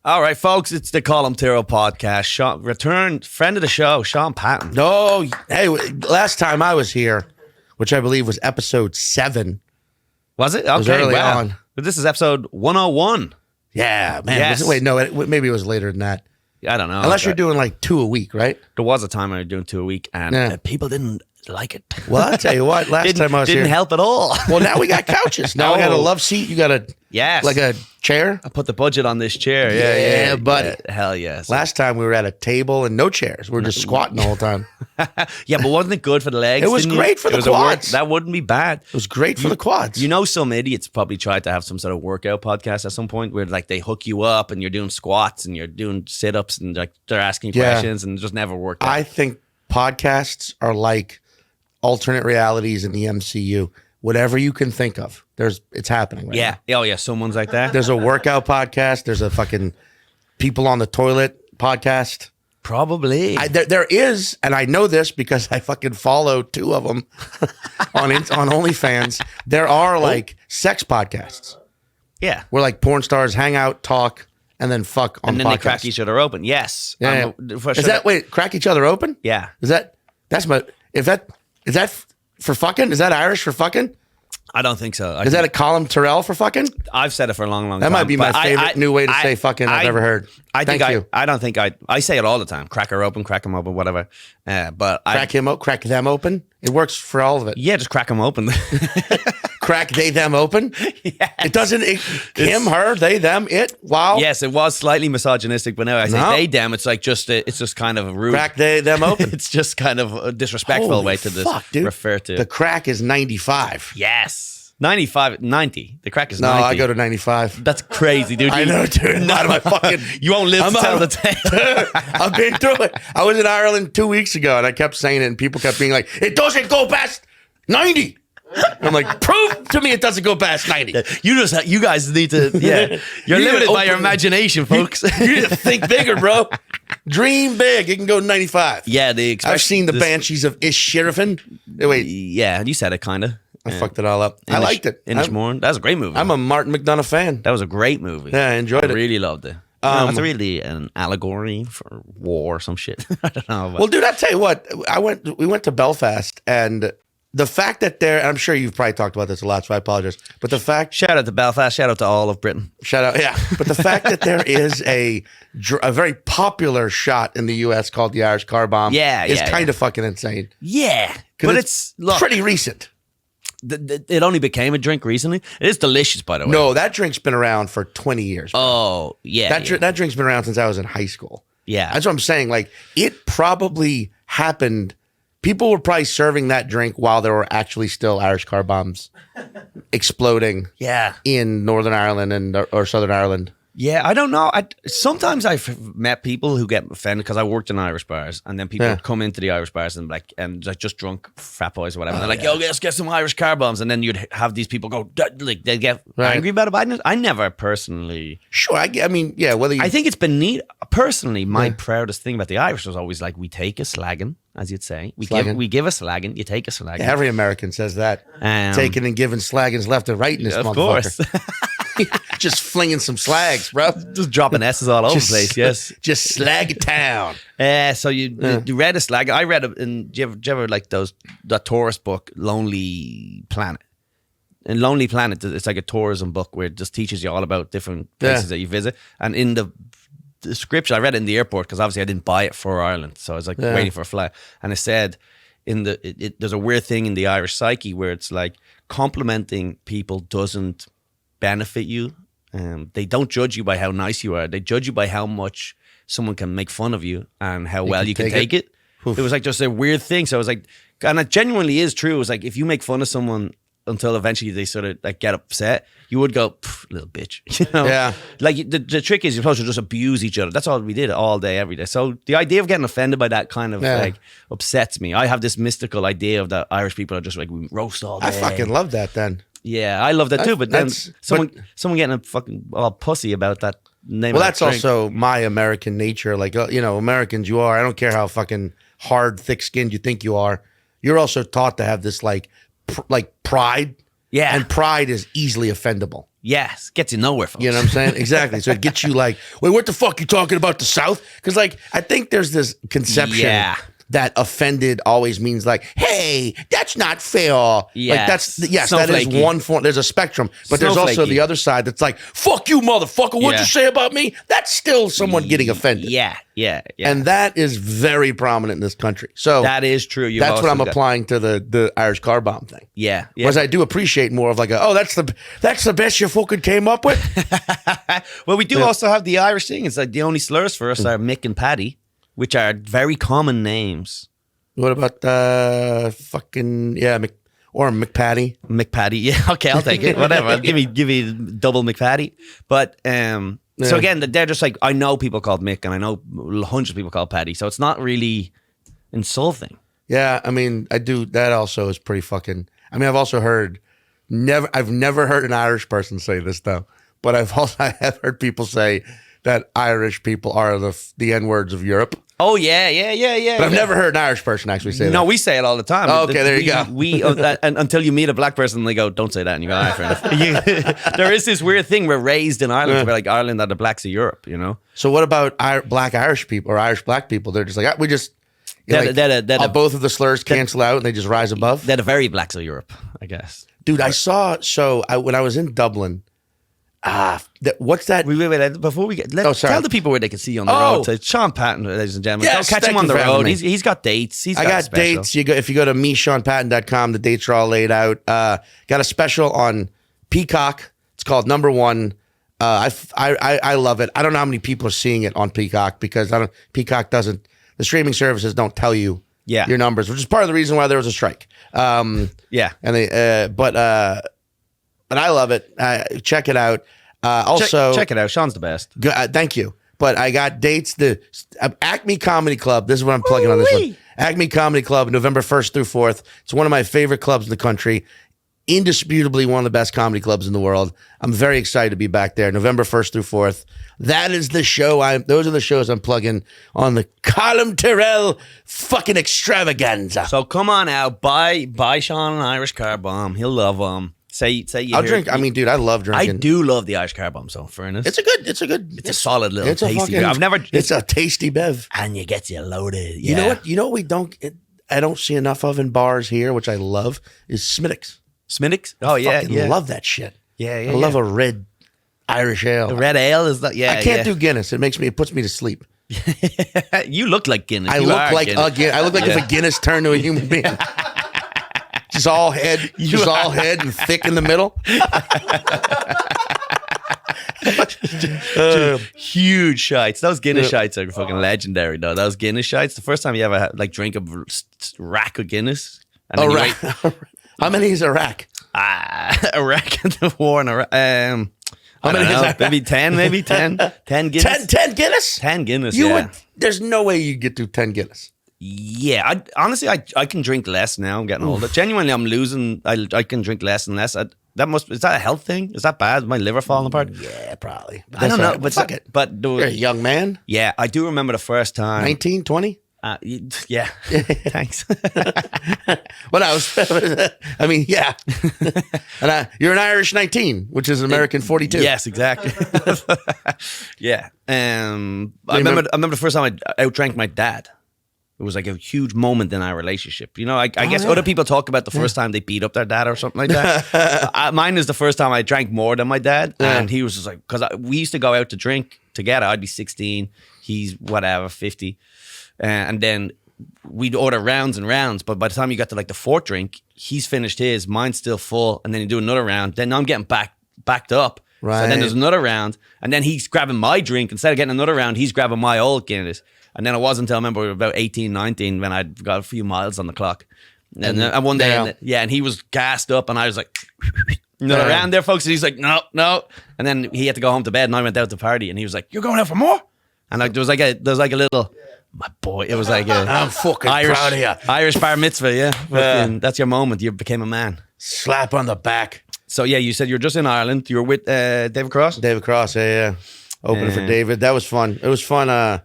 All right, folks, it's the Colum Tyrrell Podcast. Returned friend of the show, Sean Patton. No, hey, last time I was here, which I believe was episode 7. Was it? Okay, it was early on. But this is episode 101. Yeah, man. Yes. Wait, no, maybe it was later than that. I don't know. Unless you're doing like 2 a week, right? There was a time I was doing 2 a week, and people didn't like it. Well, I'll tell you what, last time I was here. Didn't help at all. Well, now we got couches. Now I got a love seat. You got a, like a chair. I put the budget on this chair. Yeah, buddy. Hell yes. Last time we were at a table and no chairs. We were just squatting the whole time. Yeah, but wasn't it good for the legs? It was great for the quads. That wouldn't be bad. It was great for the quads. You know, some idiots probably tried to have some sort of workout podcast at some point where like they hook you up and you're doing squats and you're doing sit-ups and like they're asking you questions and it just never worked out. I think podcasts are like alternate realities in the MCU. Whatever you can think of, it's happening right now. Oh yeah, someone's like that. There's a workout podcast. There's a fucking people on the toilet podcast. Probably. There is, and I know this because I fucking follow 2 of them on OnlyFans. There are like sex podcasts. Yeah. Where like porn stars hang out, talk, and then fuck on and then podcasts. they crack each other open. Yes. Yeah. Crack each other open? Yeah. Is that for fucking? Is that Irish for fucking? I don't think so. Is that a Colum Tyrrell for fucking? I've said it for a long time. That might be my favorite new way to say fucking I've ever heard. I say it all the time. Crack her open, crack them open, whatever. Crack them open. It works for all of it. Yeah, just crack them open. Crack they them open. Yes. It doesn't. Him, her, they, them, it. Wow. Yes, it was slightly misogynistic, but now I say they them. It's like it's just kind of rude. Crack they them open. It's just kind of a disrespectful way to refer to. The crack is 95. Yes. 90. The crack is 90. No, I go to 95. That's crazy, dude. I know, dude. Not my fucking. You won't live to tell the tale. I've been through it. I was in Ireland 2 weeks ago, and I kept saying it, and people kept being like, "It doesn't go past 90." I'm like, prove to me it doesn't go past 90. You guys need to. Yeah, you're limited by your imagination, folks. You need to think bigger, bro. Dream big. It can go 95. Yeah, I've seen the Banshees of Inisherin. Wait. Yeah, you said it kind of. I fucked it all up. I liked it. Inishmorn. That was a great movie. I'm a Martin McDonagh fan. That was a great movie. Yeah, I enjoyed it. I really loved it. It's really an allegory for war or some shit. I don't know. Well, dude, I'll tell you what. We went to Belfast, and the fact that I'm sure you've probably talked about this a lot, so I apologize. But the fact... Shout out to Belfast. Shout out to all of Britain. Shout out, yeah. But the fact that there is a very popular shot in the U.S. called the Irish car bomb is kind of fucking insane. Yeah. But it's pretty recent. It only became a drink recently. It is delicious, by the way. No, that drink's been around for 20 years. Bro. Oh, yeah. That drink's been around since I was in high school. Yeah. That's what I'm saying. Like, it probably happened. People were probably serving that drink while there were actually still Irish car bombs exploding in Northern Ireland or Southern Ireland. Yeah, I don't know. Sometimes I've met people who get offended because I worked in Irish bars, and then people come into the Irish bars and just drunk frat boys or whatever. They're like, "Yo, let's get some Irish car bombs," and then you'd have these people go like they get angry about it. I never personally. Sure, I mean, yeah. I think it's been neat. Personally, my proudest thing about the Irish was always like we take a slagging, as you'd say. We give a slagging. You take a slagging. Yeah, every American says that. Taking and giving slaggings left and right in this motherfucker. Of course. Just flinging some slags, bro. Just dropping S's all over the place, yes. Just slag it down. So you read a slag. I read it in, do you ever like that tourist book, Lonely Planet? In Lonely Planet, it's like a tourism book where it just teaches you all about different places that you visit. And in the description, I read it in the airport because obviously I didn't buy it for Ireland. So I was like waiting for a flight. And it said, there's a weird thing in the Irish psyche where it's like complimenting people doesn't benefit you. They don't judge you by how nice you are. They judge you by how much someone can make fun of you and how well you can take it. It was like just a weird thing. So I was like, and it genuinely is true. It was like if you make fun of someone until eventually they sort of like get upset, you would go, little bitch. You know? Yeah. Like the trick is you're supposed to just abuse each other. That's all we did all day, every day. So the idea of getting offended by that kind of like upsets me. I have this mystical idea of that Irish people are just like, we roast all day. I fucking love that then. Yeah, I love that too. But then someone getting a fucking all pussy about that name. Well, that's also my American nature. Like, Americans, you are. I don't care how fucking hard, thick-skinned you think you are. You're also taught to have this like pride. Yeah. And pride is easily offendable. Yes, gets you nowhere, folks. You know what I'm saying? Exactly. So it gets you like, wait, what the fuck you talking about the South? Because like I think there's this conception that offended always means like, hey, that's not fair. Yes. Like that is one form. There's a spectrum, but there's also the other side that's like, fuck you, motherfucker. What'd you say about me? That's still someone getting offended. Yeah. And that is very prominent in this country. So that is true. That's what I'm applying to the Irish car bomb thing. Yeah. Whereas I do appreciate more of like, that's the best you fucking came up with. Well, we do also have the Irish thing. It's like the only slurs for us are Mick and Paddy, which are very common names. What about or McPatty? McPatty, yeah, okay, I'll take it. Whatever, give me double McPatty. But so again, they're just like, I know people called Mick, and I know hundreds of people called Paddy, so it's not really insulting. Yeah, I mean, I do. That also is pretty fucking. I mean, I've also heard I've never heard an Irish person say this though, but I have heard people say that Irish people are the N-words of Europe. Oh, yeah. But I've never heard an Irish person actually say that. No, we say it all the time. Oh, okay, there you go. And until you meet a black person, they go, don't say that. And you go, all right, fair enough. There is this weird thing. We're raised in Ireland. We're like, Ireland are the blacks of Europe, you know? So what about black Irish people or Irish black people? They're just like, we just... both of the slurs cancel out and they just rise above? They're the very blacks of Europe, I guess. Dude, when I was in Dublin... what's that? Wait, before we get, tell the people where they can see you on the road. So Sean Patton, ladies and gentlemen. Yes, catch him on the road. He's got dates. I got dates. If you go to meseanpatton.com, the dates are all laid out. Got a special on Peacock. It's called Number One. I love it. I don't know how many people are seeing it on Peacock because Peacock doesn't. The streaming services don't tell you your numbers, which is part of the reason why there was a strike. And they, but I love it. Check it out. Also, check it out. Sean's the best. Thank you. But I got dates. The Acme Comedy Club. This is what I'm plugging on this one. Acme Comedy Club, November 1st through 4th. It's one of my favorite clubs in the country. Indisputably one of the best comedy clubs in the world. I'm very excited to be back there. November 1st through 4th. That is the show. Those are the shows I'm plugging on the Colum Tyrrell fucking extravaganza. So come on out. Buy Sean an Irish car bomb. He'll love them. Say I'll drink. I mean, dude, I love drinking. I do love the Irish car bomb. So fairness, it's a solid little. Tasty. It's a tasty bev, and you get you loaded. Yeah. You know what? You know what we don't. I don't see enough of in bars here, which I love, is Smittix. Smittix? Oh yeah, love that shit. Yeah. I love a red Irish ale. A red ale is that? Yeah. I can't do Guinness. It puts me to sleep. You look like Guinness. I look like if a Guinness turned to a human being. Just all head and thick in the middle. Huge shites. Those Guinness shites are fucking legendary, though. Those Guinness shites. The first time you ever had, drink a rack of Guinness. And rack. How many is a rack? A rack in the war and a rack. How many is that? Maybe 10, 10 Guinness. 10 Guinness? 10 Guinness, there's no way you get through 10 Guinness. Yeah, honestly, I can drink less now. I'm getting older. Genuinely, I'm losing. I can drink less and less. Is that a health thing? Is that bad? My liver falling apart? Yeah, probably. I don't know. But fuck it. But you're a young man. Yeah, I do remember the first time. 19, 20? Yeah. Thanks. Well, I mean, yeah. And you're an Irish 19, which is an American 42. Yes, exactly. Yeah. I remember the first time I outdrank my dad. It was like a huge moment in our relationship. You know, I guess other people talk about the first time they beat up their dad or something like that. Mine is the first time I drank more than my dad. And he was just like, because we used to go out to drink together. I'd be 16. He's whatever, 50. And then we'd order rounds and rounds. But by the time you got to the fourth drink, he's finished his, mine's still full. And then you do another round. Then I'm getting backed up. Right. So then there's another round. And then he's grabbing my drink. Instead of getting another round, he's grabbing my old Guinness. And then it wasn't until I remember we were about 18, 19 when I'd got a few miles on the clock. And one day, and he was gassed up and I was like, another round there, folks. And he's like, no. And then he had to go home to bed and I went out to party and he was like, you're going out for more? And there was like a little, my boy, it was like I'm fucking proud of you. Irish bar mitzvah, yeah. That's your moment. You became a man. Slap on the back. So yeah, you said you're just in Ireland. You were with David Cross? David Cross, yeah. Opening for David. That was fun. It was fun.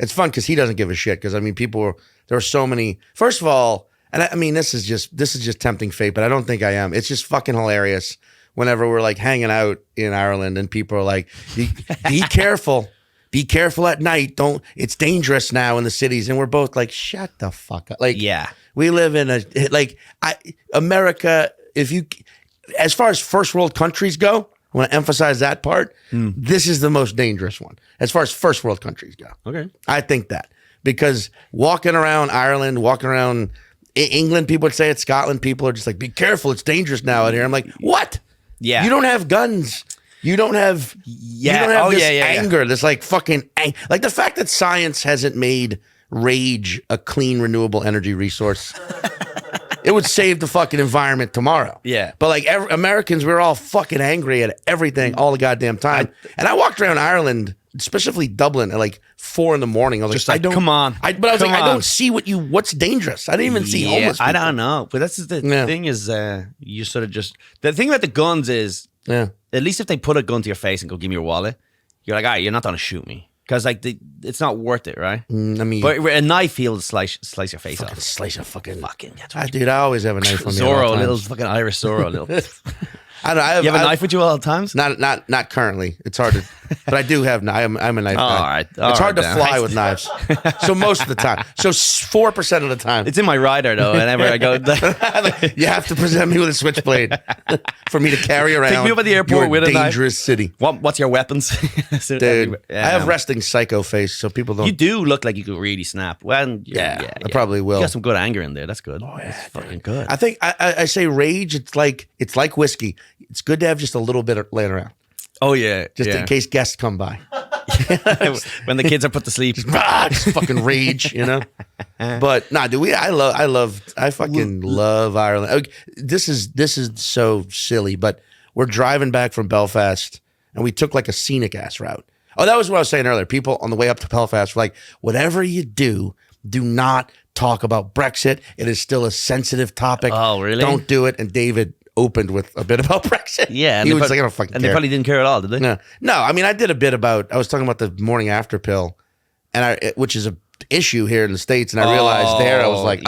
It's fun because he doesn't give a shit. Because I mean, there were so many. First of all, and I mean, this is just tempting fate, but I don't think I am. It's just fucking hilarious whenever we're like hanging out in Ireland and people are like, be careful. Be careful at night. It's dangerous now in the cities. And we're both like, shut the fuck up. Like, we live in America, as far as first world countries go, I want to emphasize that part. This is the most dangerous one as far as first world countries go. Okay. I think that because walking around Ireland, walking around England, people would say it. Scotland, people are just like, be careful. It's dangerous now out here. I'm like, what? Yeah. You don't have guns. You don't have this anger. This like fucking like the fact that science hasn't made rage a clean, renewable energy resource. It would save the fucking environment tomorrow. Yeah. But like Americans, we're all fucking angry at everything all the goddamn time. And I walked around Ireland, especially Dublin, at like 4 a.m. I was just like, come on. I don't see what's dangerous. I didn't even see homeless people. I don't know. But that's the thing is, you sort of just, the thing about the guns is, at least if they put a gun to your face and go, give me your wallet, you're like, all right, you're not going to shoot me. Because like it's not worth it, right? I mean, but a knife will slice your face off. Slice your fucking. Dude, I always have a knife on me. Zorro, little fucking Irish Zorro, little. I don't. You have a knife with you all the times? Not currently. It's hard to, but I do have. I'm a knife guy. All right. It's hard to fly with knives. So most of the time. So 4% of the time. It's in my rider though. Whenever I go, you have to present me with a switchblade for me to carry around. Take me over the airport with a knife. Dangerous city. What's your weapons? Dude, I have resting psycho face, so people don't. You do look like you could really snap. Well, I probably will. You got some good anger in there. That's good. Oh, yeah, that's fucking good. I think I say rage. It's like whiskey. It's good to have just a little bit laying around. Oh yeah, just in case guests come by. When the kids are put to sleep, just fucking rage, you know. But nah, dude, I fucking love Ireland. This is so silly, but we're driving back from Belfast, and we took like a scenic ass route. Oh, that was what I was saying earlier. People on the way up to Belfast were like, whatever you do not talk about Brexit. It is still a sensitive topic. Oh, really? Don't do it. And David opened with a bit about Brexit. Yeah. He was like, I don't fucking care. And they probably didn't care at all, did they? No. I mean, I did a bit about, I was talking about the morning after pill, which is a issue here in the States. And I realized I was like,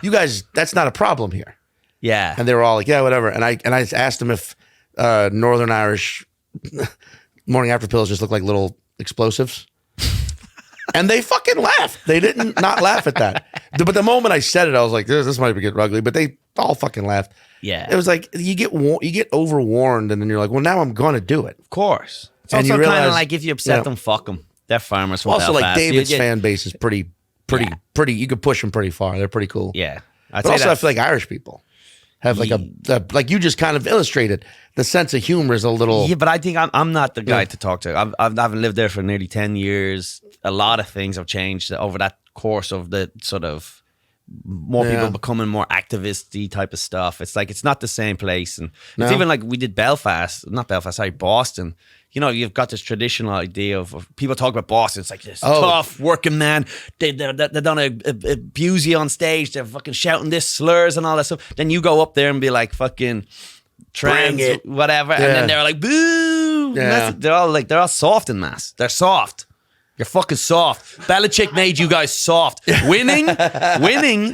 you guys, that's not a problem here. Yeah. And they were all like, yeah, whatever. And I asked them if Northern Irish morning after pills just look like little explosives. And they fucking laughed. They didn't not laugh at that. But the moment I said it, I was like, this might be getting ugly. But they all fucking laughed. Yeah. It was like, you get overwarned, and then you're like, well, now I'm going to do it. Of course. It's and also kind of like, if you upset them, fuck them. They're farmers from also, Belfast. like, David's fan base is pretty. You could push them pretty far. They're pretty cool. Yeah. But also, I feel like Irish people have like like you just kind of illustrated, the sense of humor is a little. Yeah, but I think I'm not the guy to talk to. I haven't lived there for nearly 10 years. A lot of things have changed over that course of the sort of more people becoming more activist-y type of stuff. It's like, it's not the same place. And it's even like we did Boston. You know, you've got this traditional idea of people talk about Boston. It's like this tough working man. They don't abuse you on stage. They're fucking shouting this slurs and all that stuff. Then you go up there and be like fucking trans, whatever, and then they're like boo. Yeah. They're all soft in mass. They're soft. You're fucking soft. Belichick made you guys soft. Winning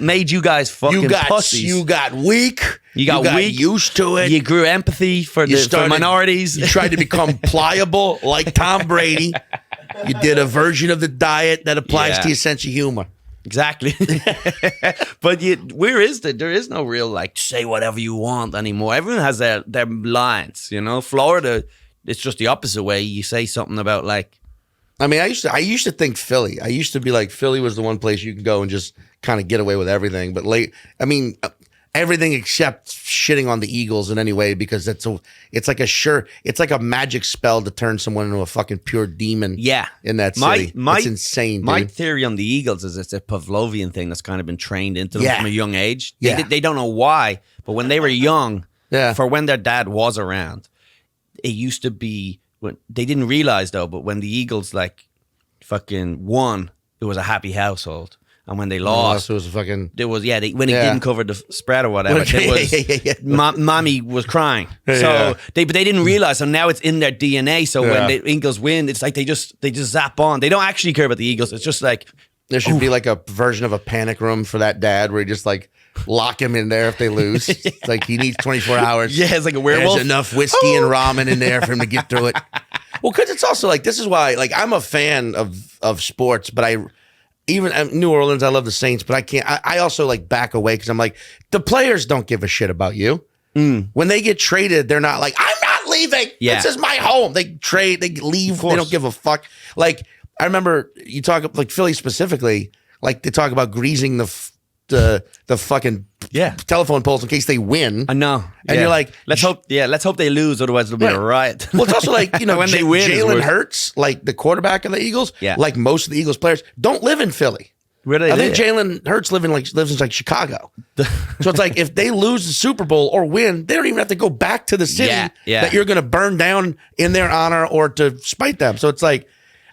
made you guys fucking pussies. You got weak. You got weak. Used to it. You grew empathy for minorities. You tried to become pliable like Tom Brady. You did a version of the diet that applies to your sense of humor. Exactly. But there is no real like say whatever you want anymore. Everyone has their lines, you know. Florida, it's just the opposite way. You say something about like, I mean, I used to think Philly. I used to be like, Philly was the one place you can go and just kind of get away with everything. But everything except shitting on the Eagles in any way, because it's like a magic spell to turn someone into a fucking pure demon. Yeah, in that city, it's insane. Dude. My theory on the Eagles is it's a Pavlovian thing that's kind of been trained into them from a young age. They don't know why, but when they were young, for when their dad was around, it used to be. They didn't realize though, but when the Eagles like fucking won, it was a happy household, and when they lost, it was fucking. It was when he didn't cover the spread or whatever, it was mommy was crying. So they didn't realize. So now it's in their DNA. So when the Eagles win, it's like they just zap on. They don't actually care about the Eagles. It's just like there should be like a version of a panic room for that dad where he just like lock him in there if they lose. It's like he needs 24 hours. Yeah, it's like a werewolf. There's enough whiskey and ramen in there for him to get through it. Well, because it's also like, this is why, like, I'm a fan of sports, but even at New Orleans, I love the Saints, but I can't. I also like back away because I'm like, the players don't give a shit about you. When they get traded, they're not like, I'm not leaving. Yeah. This is my home. They trade, they leave. They don't give a fuck. Like, I remember you talk like Philly specifically, like they talk about greasing the fucking telephone poles in case they win. I know. And you're like, let's hope they lose, otherwise it'll be a riot. Well, it's also like, you know, when they win, Jalen Hurts, like the quarterback of the Eagles, like most of the Eagles players, don't live in Philly. Where do they I live? think Jalen Hurts lives in like Chicago. So it's like if they lose the Super Bowl or win, they don't even have to go back to the city that you're going to burn down in their honor or to spite them. So it's like,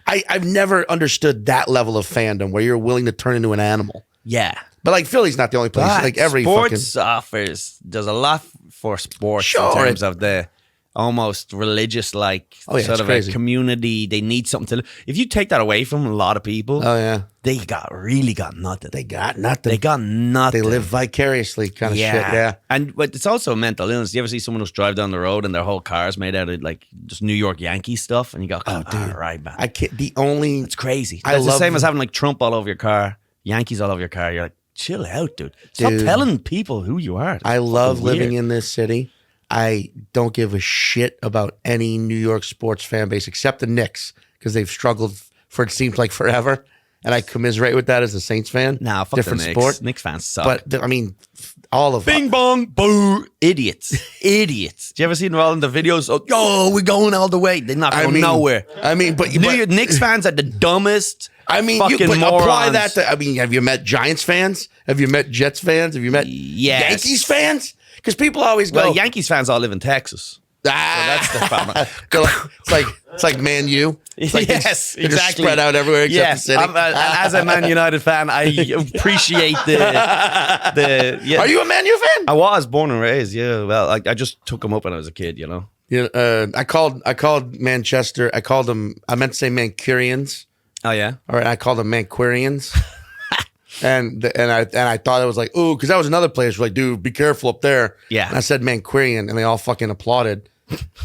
I've never understood that level of fandom where you're willing to turn into an animal. Yeah. But like Philly's not the only place. But like every sports offers does a lot for sports in terms of the almost religious, sort of crazy. a community. They need something to. If you take that away from a lot of people, they really got nothing. They got nothing. They got nothing. They live vicariously, kind of shit. Yeah, but it's also a mental illness. You ever see someone who's drive down the road and their whole car's made out of like just New York Yankees stuff, and you go, "Oh, dude, all right, man." I can't. It's crazy. It's the same as having like Trump all over your car, Yankees all over your car. You're like, chill out, dude. Stop telling people who you are. I love living in this city. I don't give a shit about any New York sports fan base except the Knicks because they've struggled for it seems like forever. And I commiserate with that as a Saints fan. Nah, fuck different the Knicks. sport. Knicks fans suck. But I mean, all of Bing bong boo, idiots. Do you ever see them all in the videos? Oh, yo, we're going all the way. They're not going nowhere. I mean, but Knicks fans are the dumbest. I mean, fucking morons. Apply that to. I mean, have you met Giants fans? Have you met Jets fans? Have you met Yankees fans? Because people always go. Well, Yankees fans all live in Texas. So that's the problem. It's like Man U. It's like yes, they're exactly. Just spread out everywhere except the city. As a Man United fan, I appreciate the. Are you a Man U fan? I was born and raised. Yeah, well, I just took them up when I was a kid. You know. Yeah. I called Manchester. I called them. I meant to say Mancunians. Oh yeah. All right. I called them Manquarians. And I thought it was like, ooh, because that was another place where like, dude, be careful up there. Yeah. And I said Manquarian, and they all fucking applauded.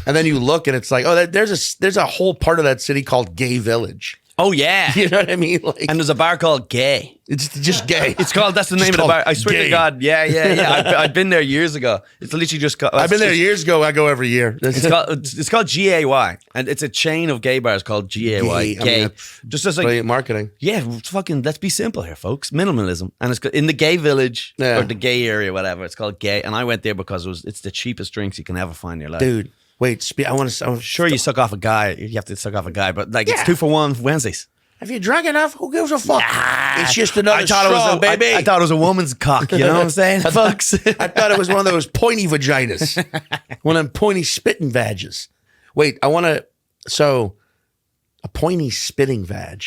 And then you look, and it's like, oh, there's a whole part of that city called Gay Village. Oh yeah. You know what I mean? Like, and there's a bar called Gay. It's just gay. That's the name of the bar. I swear to God. Yeah. I've been there years ago. It's literally just called. I've been there years ago. I go every year. It's called GAY, and it's a chain of gay bars called GAY. Gay. I mean, just like brilliant marketing. Yeah, fucking. Let's be simple here, folks. Minimalism, and it's in the Gay Village or the Gay area, whatever. It's called Gay, and I went there because it's the cheapest drinks you can ever find in your life, dude. Wait, I'm sure you suck off a guy. You have to suck off a guy, but like it's 2 for $1 Wednesdays. Have you drunk enough? Who gives a fuck? It's just another straw, baby. I thought it was a woman's cock. You know what I'm saying, folks? I thought it was one of those pointy vaginas. One of them pointy spitting vages. Wait, so a pointy spitting vag.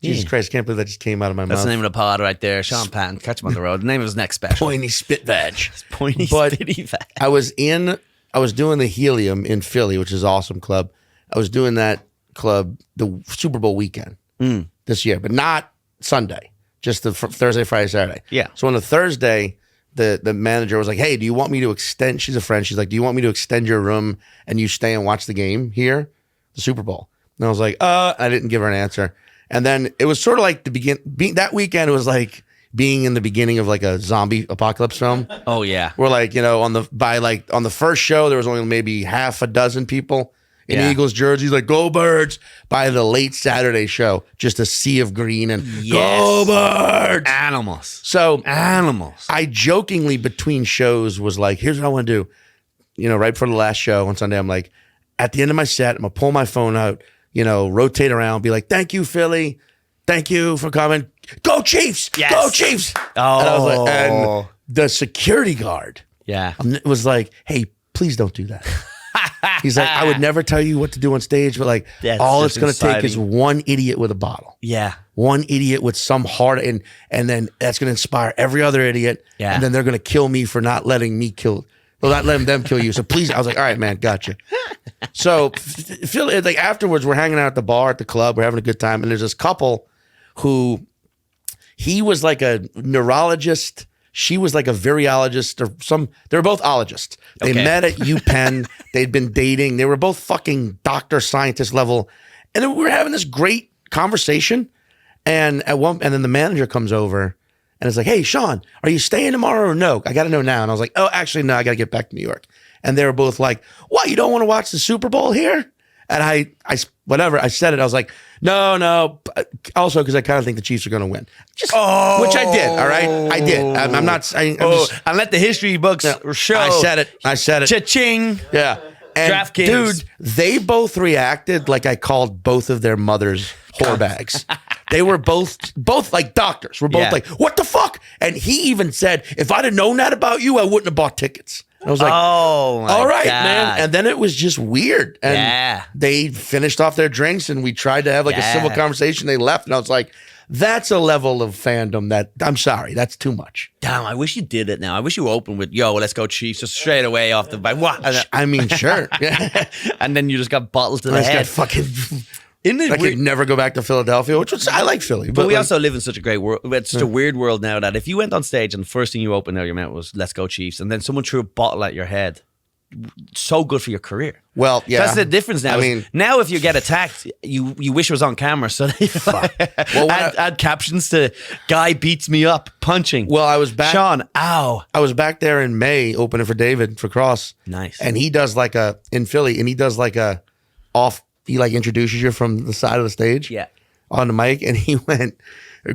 Jesus Christ, can't believe that just came out of my mouth. That's the name of the pod right there. Sean Patton, catch him on the road. The name of his next special. Pointy spit vag. Pointy spitty vag. I was doing the Helium in Philly, which is an awesome club. I was doing that club the Super Bowl weekend this year, but not Sunday, just the Thursday, Friday, Saturday. Yeah. So on the Thursday, the manager was like, hey, do you want me to extend? She's a friend. She's like, do you want me to extend your room and you stay and watch the game here, the Super Bowl? And I was like, I didn't give her an answer. And then it was sort of like that weekend, it was like being in the beginning of like a zombie apocalypse film. Oh yeah. We're like, you know, on the first show, there was only maybe half a dozen people in Eagles jerseys, like go Birds. By the late Saturday show, just a sea of green and go Birds. Animals. So animals. I jokingly between shows was like, here's what I want to do. You know, right before the last show on Sunday, I'm like, at the end of my set, I'm gonna pull my phone out, you know, rotate around, be like, thank you, Philly. Thank you for coming. Go Chiefs! Yes. Go Chiefs! Oh. And I was like, and the security guard was like, hey, please don't do that. He's like, I would never tell you what to do on stage, but like, all it's going to take is one idiot with a bottle. Yeah. One idiot with some hard, and then that's going to inspire every other idiot. Yeah. And then they're going to kill me for not letting me not letting them kill you. So please, I was like, all right, man, gotcha. So feel like afterwards, we're hanging out at the bar at the club, we're having a good time, and there's this couple who he was like a neurologist, She was like a virologist or they were both ologists. They met at UPenn. They'd been dating. They were both fucking doctor scientist level. And then we were having this great conversation. And then the manager comes over and is like, hey, Sean, are you staying tomorrow or no? I got to know now. And I was like, oh, actually, no, I got to get back to New York. And they were both like, what, you don't want to watch the Super Bowl here? And I said it. I was like, no. Also, because I kind of think the Chiefs are going to win. Which I did. All right, I did. I'm not saying. And let the history books show. I said it. Cha-ching. Yeah. And DraftKings. Dude, they both reacted like I called both of their mothers whore bags. They were both like doctors. We're both like, what the fuck? And he even said, if I'd have known that about you, I wouldn't have bought tickets. I was like, oh, all right, man. And then it was just weird. And they finished off their drinks and we tried to have like a civil conversation. They left and I was like, that's a level of fandom that, I'm sorry, that's too much. Damn, I wish you did it now. I wish you opened with, yo, let's go Chiefs, just straight away off the back. What? I mean, sure. And then you just got bottled to the head. I could never go back to Philadelphia, which was, I like Philly. But we also live in such a great world. It's such a weird world now that if you went on stage and the first thing you opened out of your mouth was, let's go Chiefs, and then someone threw a bottle at your head, so good for your career. Well, yeah. That's the difference now. I mean, now if you get attacked, you wish it was on camera. So add captions to "Guy beats me up, punching." Well, I was back. Sean, ow. I was back there in May opening for David for Cross. Nice. And he does like in Philly, and he does like he like introduces you from the side of the stage. Yeah. On the mic, and he went,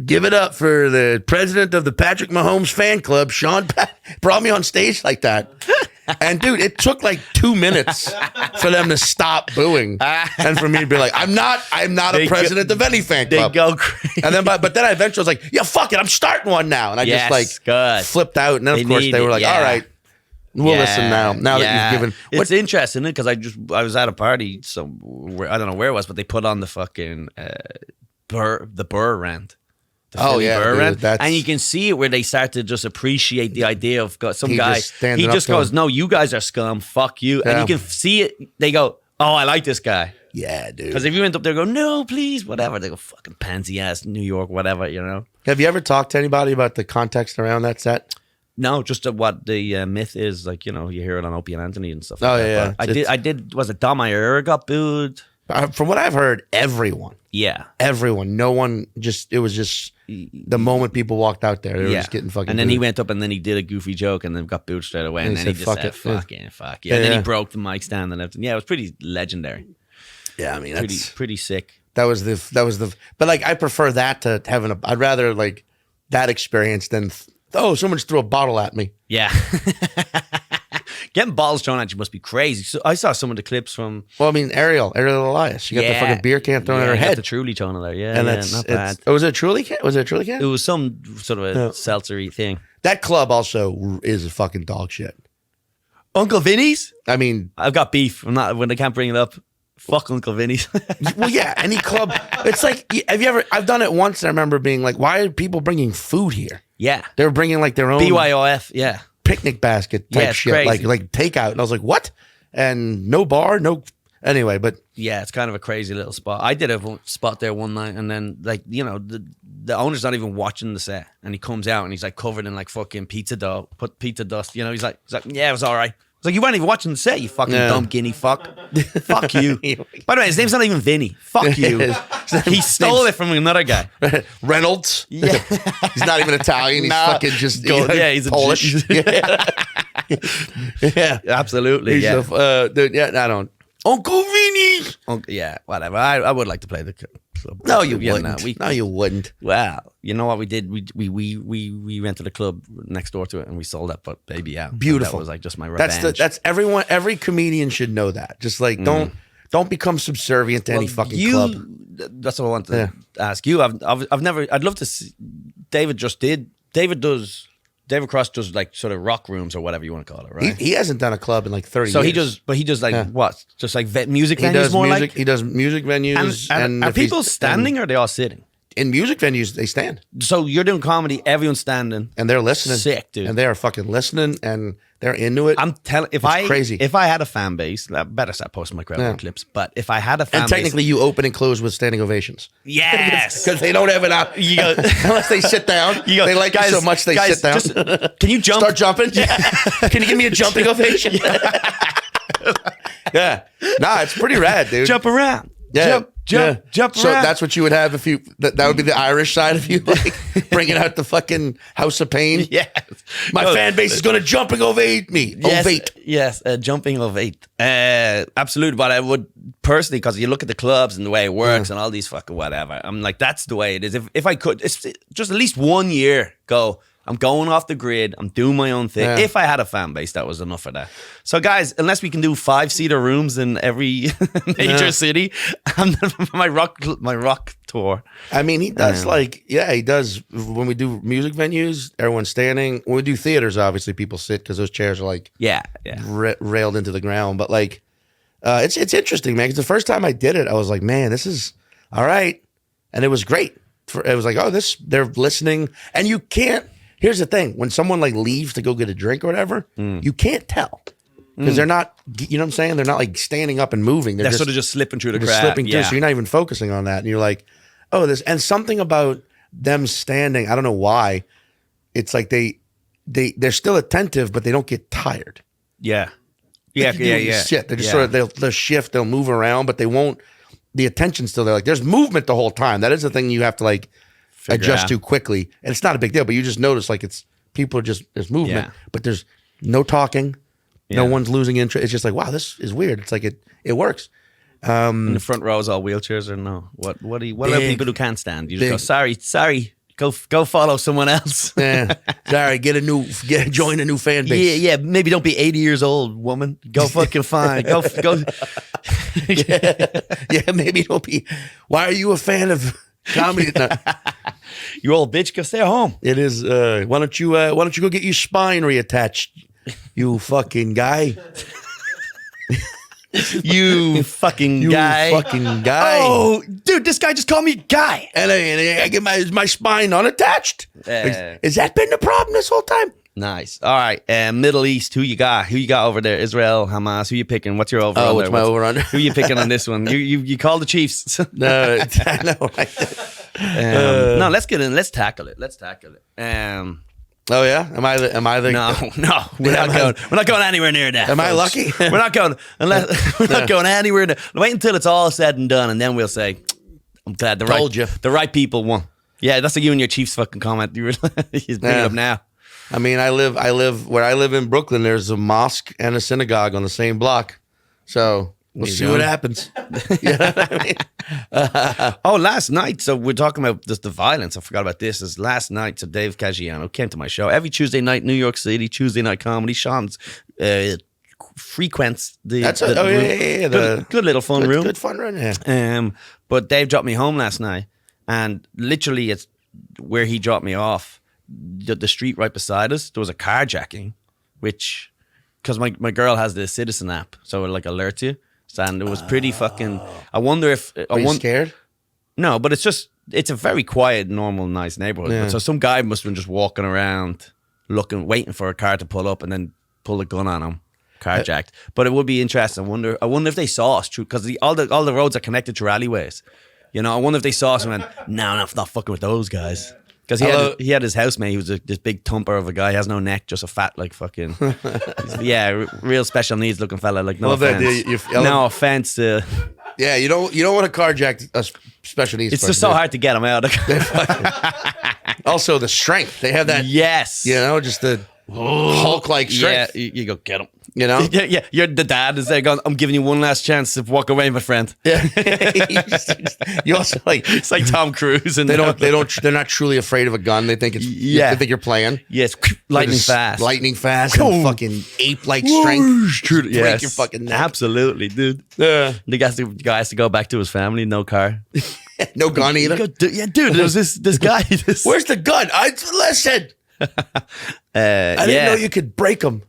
give it up for the president of the Patrick Mahomes fan club, Sean Patton. Brought me on stage like that. And dude, it took like 2 minutes for them to stop booing and for me to be like, I'm not a president of any fan club. They go crazy. And then, but then I eventually was like, yeah, fuck it, I'm starting one now. And I just like flipped out. And then of course they were like, all right, we'll listen now. Now that you've given, it's interesting because I was at a party somewhere, I don't know where it was, but they put on the fucking the Burr rant. And you can see it where they start to just appreciate the idea of some guy. He just goes, no, you guys are scum. Fuck you. And you can see it. They go, oh, I like this guy. Yeah, dude. Because if you went up there and go, no, please, whatever, they go, fucking pansy ass New York, whatever, you know. Have you ever talked to anybody about the context around that set? No, just what the myth is. Like, you know, you hear it on Opie and Anthony and stuff like that. Yeah. But I did, was it Dom Iyer got booed? From what I've heard, everyone. Yeah. Everyone. No one it was just the moment people walked out there, they were just getting fucking And then booed. He went up and then he did a goofy joke and then got booed straight away. And then he just said, fuck. Yeah. And then he broke the mic stand and everything. Yeah, it was pretty legendary. Yeah, I mean, that's pretty sick. That was the, but like, I prefer that to having I'd rather like that experience than, someone just threw a bottle at me. Yeah. Getting bottles thrown at you must be crazy. So I saw some of the clips from. Well, I mean, Ariel Elias. She got the fucking beer can thrown at her head. The Truly thrown at her. Yeah, and not bad. Was it a Truly can? It was some sort of a seltzery thing. That club also is a fucking dog shit. Uncle Vinnie's? I mean, I've got beef. I'm not when I can't bring it up. Fuck Uncle Vinnie's. Well, yeah, any club. It's like, have you ever? I've done it once. And I remember being like, why are people bringing food here? Yeah, they were bringing like their own BYOF. Yeah. Picnic basket type shit, crazy. like takeout, and I was like, "What?" And no bar, no. Anyway, but yeah, it's kind of a crazy little spot. I did a spot there one night, and then like the owner's not even watching the set, and he comes out and he's like covered in like fucking pizza dough, put pizza dust. You know, he's like, yeah, it was all right. It's like, you weren't even watching the set, you fucking dumb guinea fuck. Fuck you. By the way, his name's not even Vinnie. Fuck you. He stole it from another guy. Reynolds. Yeah. He's not even Italian. He's fucking just he's Polish. Yeah. Absolutely. He's dude, I don't. Uncle Vinnie. Yeah, whatever. I would like to play the club. No, you wouldn't. No, you wouldn't. Well, you know what we did? We rented a club next door to it and we sold that baby out. Beautiful. That was like just my revenge. That's everyone. Every comedian should know that. Just like don't become subservient to any fucking club. That's what I want to ask you. I've never. I'd love to see. David Cross does like sort of rock rooms or whatever you want to call it, right? He hasn't done a club in like 30 years. So he does like what? Just like music venues more music, like? He does music venues. And are people standing or are they all sitting? in music venues, they stand. So you're doing comedy, everyone's standing. And they're listening. Sick, dude. And they are fucking listening and they're into it. I'm telling crazy. If I had a fan base, I better start posting my crowd clips. But if I had a fan base. And technically you open and close with standing ovations. Yes. Because they don't have it out. You go, unless they sit down. They like you so much they sit down. Can you jump? Start jumping? Yeah. Can you give me a jumping ovation? Yeah. Nah, it's pretty rad, dude. Jump around. Yeah. Jump So around. that's what you would have if you, that would be the Irish side of you, like bringing out the fucking House of Pain. Yes. My fan base is going to jumping ovate me. Yes, Ovate. Yes, jumping ovate. Absolutely. But I would personally, because you look at the clubs and the way it works and all these fucking whatever, I'm like, that's the way it is. If I could, it's just at least 1 year go, I'm going off the grid. I'm doing my own thing. Yeah. If I had a fan base, that was enough of that. So, guys, unless we can do 5-seater rooms in every major city, my rock tour. I mean, he does he does. When we do music venues, everyone's standing. When we do theaters, obviously people sit because those chairs are like railed into the ground. But like, it's interesting, man. Because the first time I did it, I was like, man, this is all right, and it was great. It was like, oh, they're listening, and you can't. Here's the thing. When someone like leaves to go get a drink or whatever, you can't tell. Because they're not, you know what I'm saying? They're not like standing up and moving. They're sort of just slipping through the crowd. Slipping through, so you're not even focusing on that. And you're like, oh, this, and something about them standing, I don't know why, it's like they're still attentive, but they don't get tired. Yeah. Yeah. Shit. They're just sort of, they'll shift, they'll move around, but they won't, the attention's still there. Like there's movement the whole time. That is the thing you have to like, adjust to quickly, and it's not a big deal, but you just notice like people are just, there's movement, but there's no talking, no one's losing interest. It's just like, wow, this is weird. It's like it works. In the front row is all wheelchairs or no? What about people who can't stand? You just go, sorry, go follow someone else. Yeah, sorry, join a new fan base. Yeah, maybe don't be 80 years old, woman. Go fucking fine. Go. Yeah, maybe don't be. Why are you a fan of comedy? You old bitch, go stay at home. It is. Why don't you go get your spine reattached? You fucking guy. You fucking guy. Oh, dude, this guy just called me guy, and I get my spine unattached. Has that been the problem this whole time? Nice. All right. Middle East. Who you got? Who you got over there? Israel, Hamas. Who you picking? What's your over? Oh, what's my over under? Who you picking on this one? You call the Chiefs. No, I know. No, let's get in. Let's tackle it. Oh yeah, am I the? No, we're not going anywhere near that. Am I lucky? We're not going not going anywhere near. Wait until it's all said and done, and then we'll say, "I'm glad the right people won." Yeah, that's like you and your Chiefs fucking comment. He's bringing it up now. I mean, I live where I live in Brooklyn. There's a mosque and a synagogue on the same block, so we'll see what happens. You know what I mean? Last night. So we're talking about just the violence. I forgot about this. Is last night. So Dave Caggiano came to my show every Tuesday night, New York City. Tuesday night comedy. Sean's frequents the. That's good little fun room. Good fun room. Yeah. But Dave dropped me home last night, and literally, it's where he dropped me off. The street right beside us, there was a carjacking, which, because my girl has the Citizen app, so it like alerts you. And it was pretty fucking. I wonder if. Are you scared? No, but it's a very quiet, normal, nice neighborhood. Yeah. So some guy must have been just walking around, waiting for a car to pull up, and then pull a gun on him, carjacked. But it would be interesting. I wonder if they saw us through, because all the roads are connected through alleyways. You know, I wonder if they saw us and went, no, I'm not fucking with those guys. Because he had his housemate. He was this big thumper of a guy. He has no neck, just a fat, like fucking, real special needs looking fella. Like no offense. No offense. Yeah, you don't want to carjack a special needs. It's just so hard to get them out. Also, the strength they have that. Yes, you know, just the Hulk-like strength. Yeah, you go get him. You know? Yeah, you're the dad is there going, I'm giving you one last chance to walk away, my friend. Yeah. You also like, it's like Tom Cruise, and they're not truly afraid of a gun. They think they think you're playing. Yes, lightning fast, and fucking ape-like strength. Break your fucking neck. Absolutely, dude. The guy has to go back to his family, no car. No gun either. Dude, there was this guy. Where's the gun? Listen. I didn't know you could break them.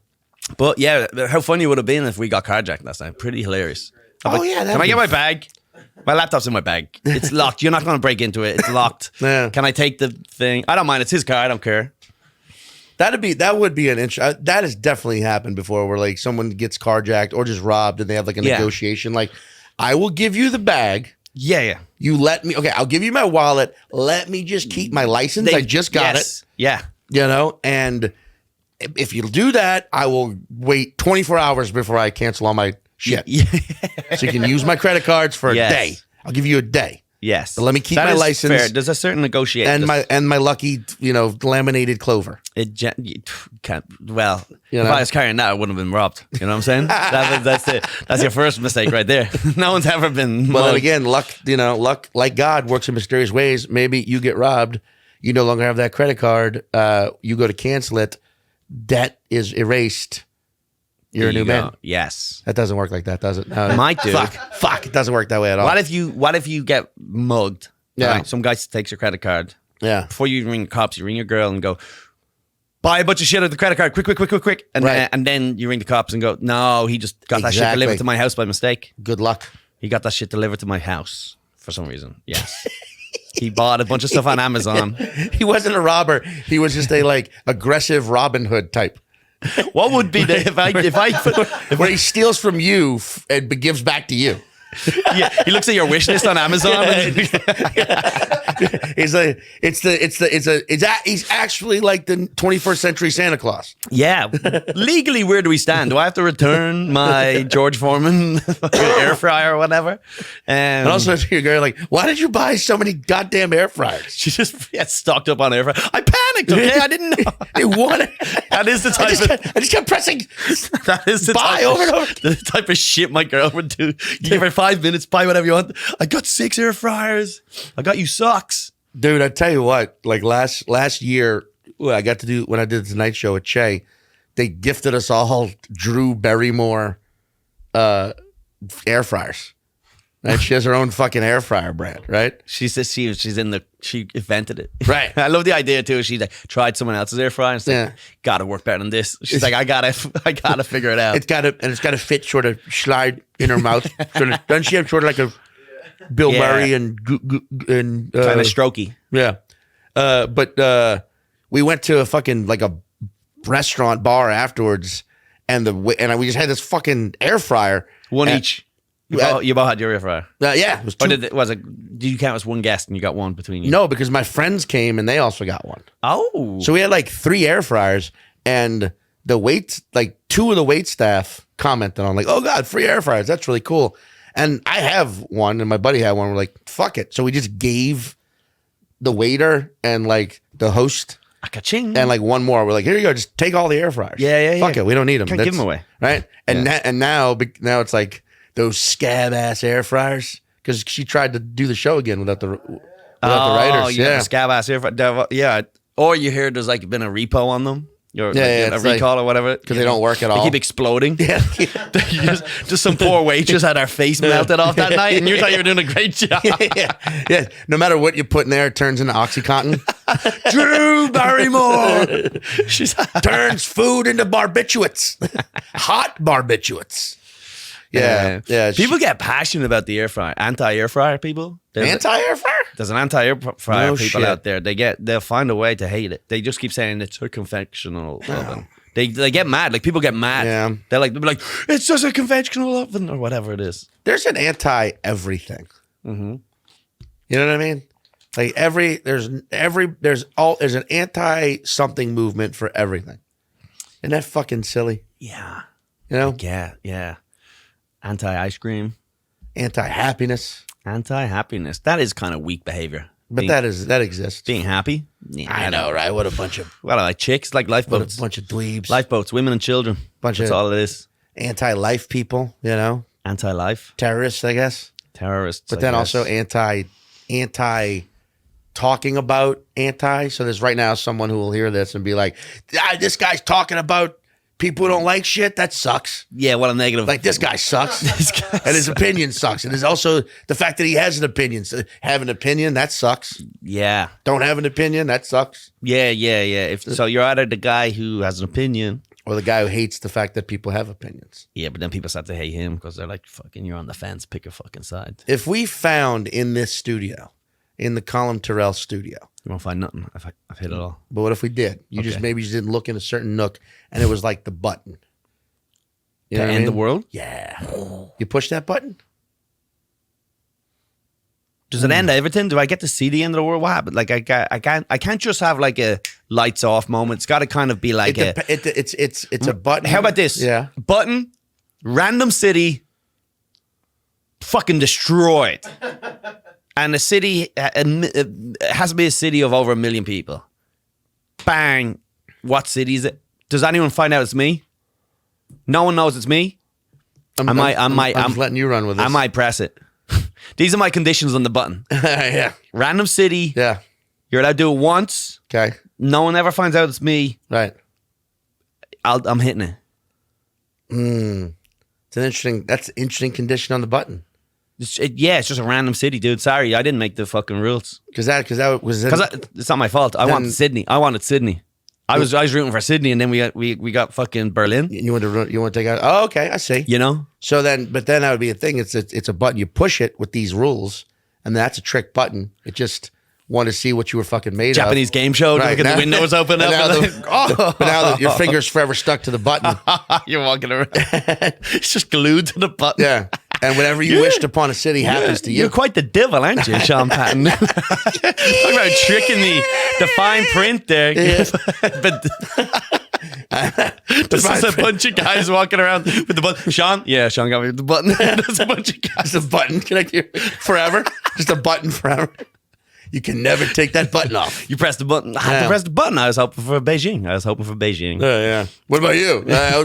But yeah, how funny would it have been if we got carjacked last night? Pretty hilarious. Can I get my bag? My laptop's in my bag. It's locked. You're not going to break into it. It's locked. Yeah. Can I take the thing? I don't mind. It's his car. I don't care. That would be an interest. That has definitely happened before, where like someone gets carjacked or just robbed, and they have like a negotiation. Like, I will give you the bag. Yeah. You let me. Okay, I'll give you my wallet. Let me just keep my license. I just got it. Yeah. You know, and if you'll do that, I will wait 24 hours before I cancel all my shit. Yeah. So you can use my credit cards for a day. I'll give you a day. Yes. But let me keep my license. Fair. There's a certain negotiation. And my lucky, laminated clover. If I was carrying that, I wouldn't have been robbed. You know what I'm saying? That's your first mistake right there. No one's ever been. Well, then again, luck, like God works in mysterious ways. Maybe you get robbed. You no longer have that credit card. You go to cancel it. Debt is erased. You're a new man. Yes. That doesn't work like that, does it? No. Might do. Fuck. It doesn't work that way at all. What if you get mugged? Yeah. Right? Some guy takes your credit card. Yeah. Before you ring the cops, you ring your girl and go, buy a bunch of shit out of the credit card. Quick. And then you ring the cops and go, no, he just got that shit delivered to my house by mistake. Good luck. He got that shit delivered to my house for some reason. Yes. He bought a bunch of stuff on Amazon. He wasn't a robber. He was just a aggressive Robin Hood type. What would be where he steals from you and gives back to you? Yeah, he looks at your wish list on Amazon. He's actually like the 21st century Santa Claus. Yeah, legally, where do we stand? Do I have to return my George Foreman air fryer or whatever? And also, your girl, like, why did you buy so many goddamn air fryers? She just gets stocked up on air fryer. I panicked. Okay, I didn't know. They wanted. That is the type. I just kept pressing. That is the buy over and over. The type of shit my girl would do. You give her 5 minutes, buy whatever you want. I got 6 air fryers. I got you socks. Dude, I tell you what, like last year, when I did the Tonight Show at Che, they gifted us all Drew Barrymore air fryers. Right? She has her own fucking air fryer brand, right? She says she invented it. Right. I love the idea too. She tried someone else's air fryer and said, gotta work better than this. She's like, I gotta figure it out. It's gotta fit, sort of slide in her mouth. Doesn't she have sort of like a Bill Murray and kind of strokey? Yeah. But we went to a fucking like a restaurant bar afterwards, and we just had this fucking air fryer. One each. You both had your air fryer? Yeah. It was two. Or did you count as one guest and you got one between you? No, because my friends came and they also got one. Oh. So we had like 3 air fryers, and two of the wait staff commented on like, oh God, free air fryers. That's really cool. And I have one and my buddy had one. We're like, fuck it. So we just gave the waiter and like the host Ka-ching. and like one more. We're like, here you go. Just take all the air fryers. Yeah. Fuck it. We don't need them. Can't give them away. Right. And now it's like, those scab ass air fryers, because she tried to do the show again without the writers. The scab ass air fryer. Yeah. Or you hear there's like been a repo on them. A recall or whatever. Because they don't work at all. They keep exploding. Yeah. just some poor waitress had her face melted off that night and you thought you were doing a great job. Yeah. No matter what you put in there, it turns into OxyContin. Drew Barrymore. Turns food into barbiturates. Hot barbiturates. Yeah. People get passionate about the air fryer. Anti-air fryer people. Anti-air fryer? There's an anti-air fryer people out there. They'll find a way to hate it. They just keep saying it's a conventional oven. They get mad. Like people get mad. Yeah. They'll be like, it's just a conventional oven or whatever it is. There's an anti-everything. Mm-hmm. You know what I mean? Like there's an anti-something movement for everything. Isn't that fucking silly? Yeah. You know? Yeah. Anti-ice cream. Anti-happiness. Anti-happiness. That is kind of weak behavior. But that exists. Being happy. Yeah, I know, right? What a bunch of... Well, like chicks, like lifeboats. What a bunch of dweebs. Lifeboats, women and children. That's all it is. Anti-life people, you know? Anti-life. Terrorists, I guess. Terrorists, But then also anti talking about anti. So there's right now someone who will hear this and be like, this guy's talking about people who don't like shit. That sucks. Yeah, what a negative. Like, this guy sucks. And his opinion sucks. And there's also the fact that he has an opinion. So have an opinion, that sucks. Yeah. Don't have an opinion, that sucks. Yeah. So you're either the guy who has an opinion Or the guy who hates the fact that people have opinions. Yeah, but then people start to hate him because they're like, fucking, you're on the fence. Pick your fucking side. If we found in this studio, in the Colum Tyrrell studio. You won't find nothing. I've hit it all. But what if we did? You just maybe just didn't look in a certain nook and it was like the button. You know to end the world? Yeah. You push that button? Does it end everything? Do I get to see the end of the world? What happened? Like I can't just have like a lights off moment. It's got to kind of be like it's a button. How about this? Yeah. Button, random city, fucking destroyed. And the city it has to be a city of over 1 million people. Bang. What city is it? Does anyone find out it's me? No one knows it's me. I'm just letting you run with this. I might press it. These are my conditions on the button. Yeah. Random city. Yeah. You're allowed to do it once. Okay. No one ever finds out it's me. Right. I'm hitting it. It's an interesting condition on the button. It's just a random city, dude. Sorry, I didn't make the fucking rules. Because it's not my fault. I wanted Sydney. I was rooting for Sydney, and then we got fucking Berlin. You want to take out? Oh, okay, I see. You know. So then, but then that would be a thing. It's a button. You push it with these rules, and that's a trick button. It just wanted to see what you were fucking made Japanese of. game show. Right. Look at the windows open up. But now your finger's forever stuck to the button. You're walking around. It's just glued to the button. Yeah. And wwhatever you wished upon a city happens to you. You're quite the devil, aren't you, Sean Patton? Talk about tricking the fine print there. Yeah. But this is a bunch of guys walking around with the button. Sean got me with the button. There's a bunch of guys. Just a button connected forever. Just a button forever. You can never take that button off. You press the button. I had to press the button. I was hoping for Beijing. Yeah. What about you? I'm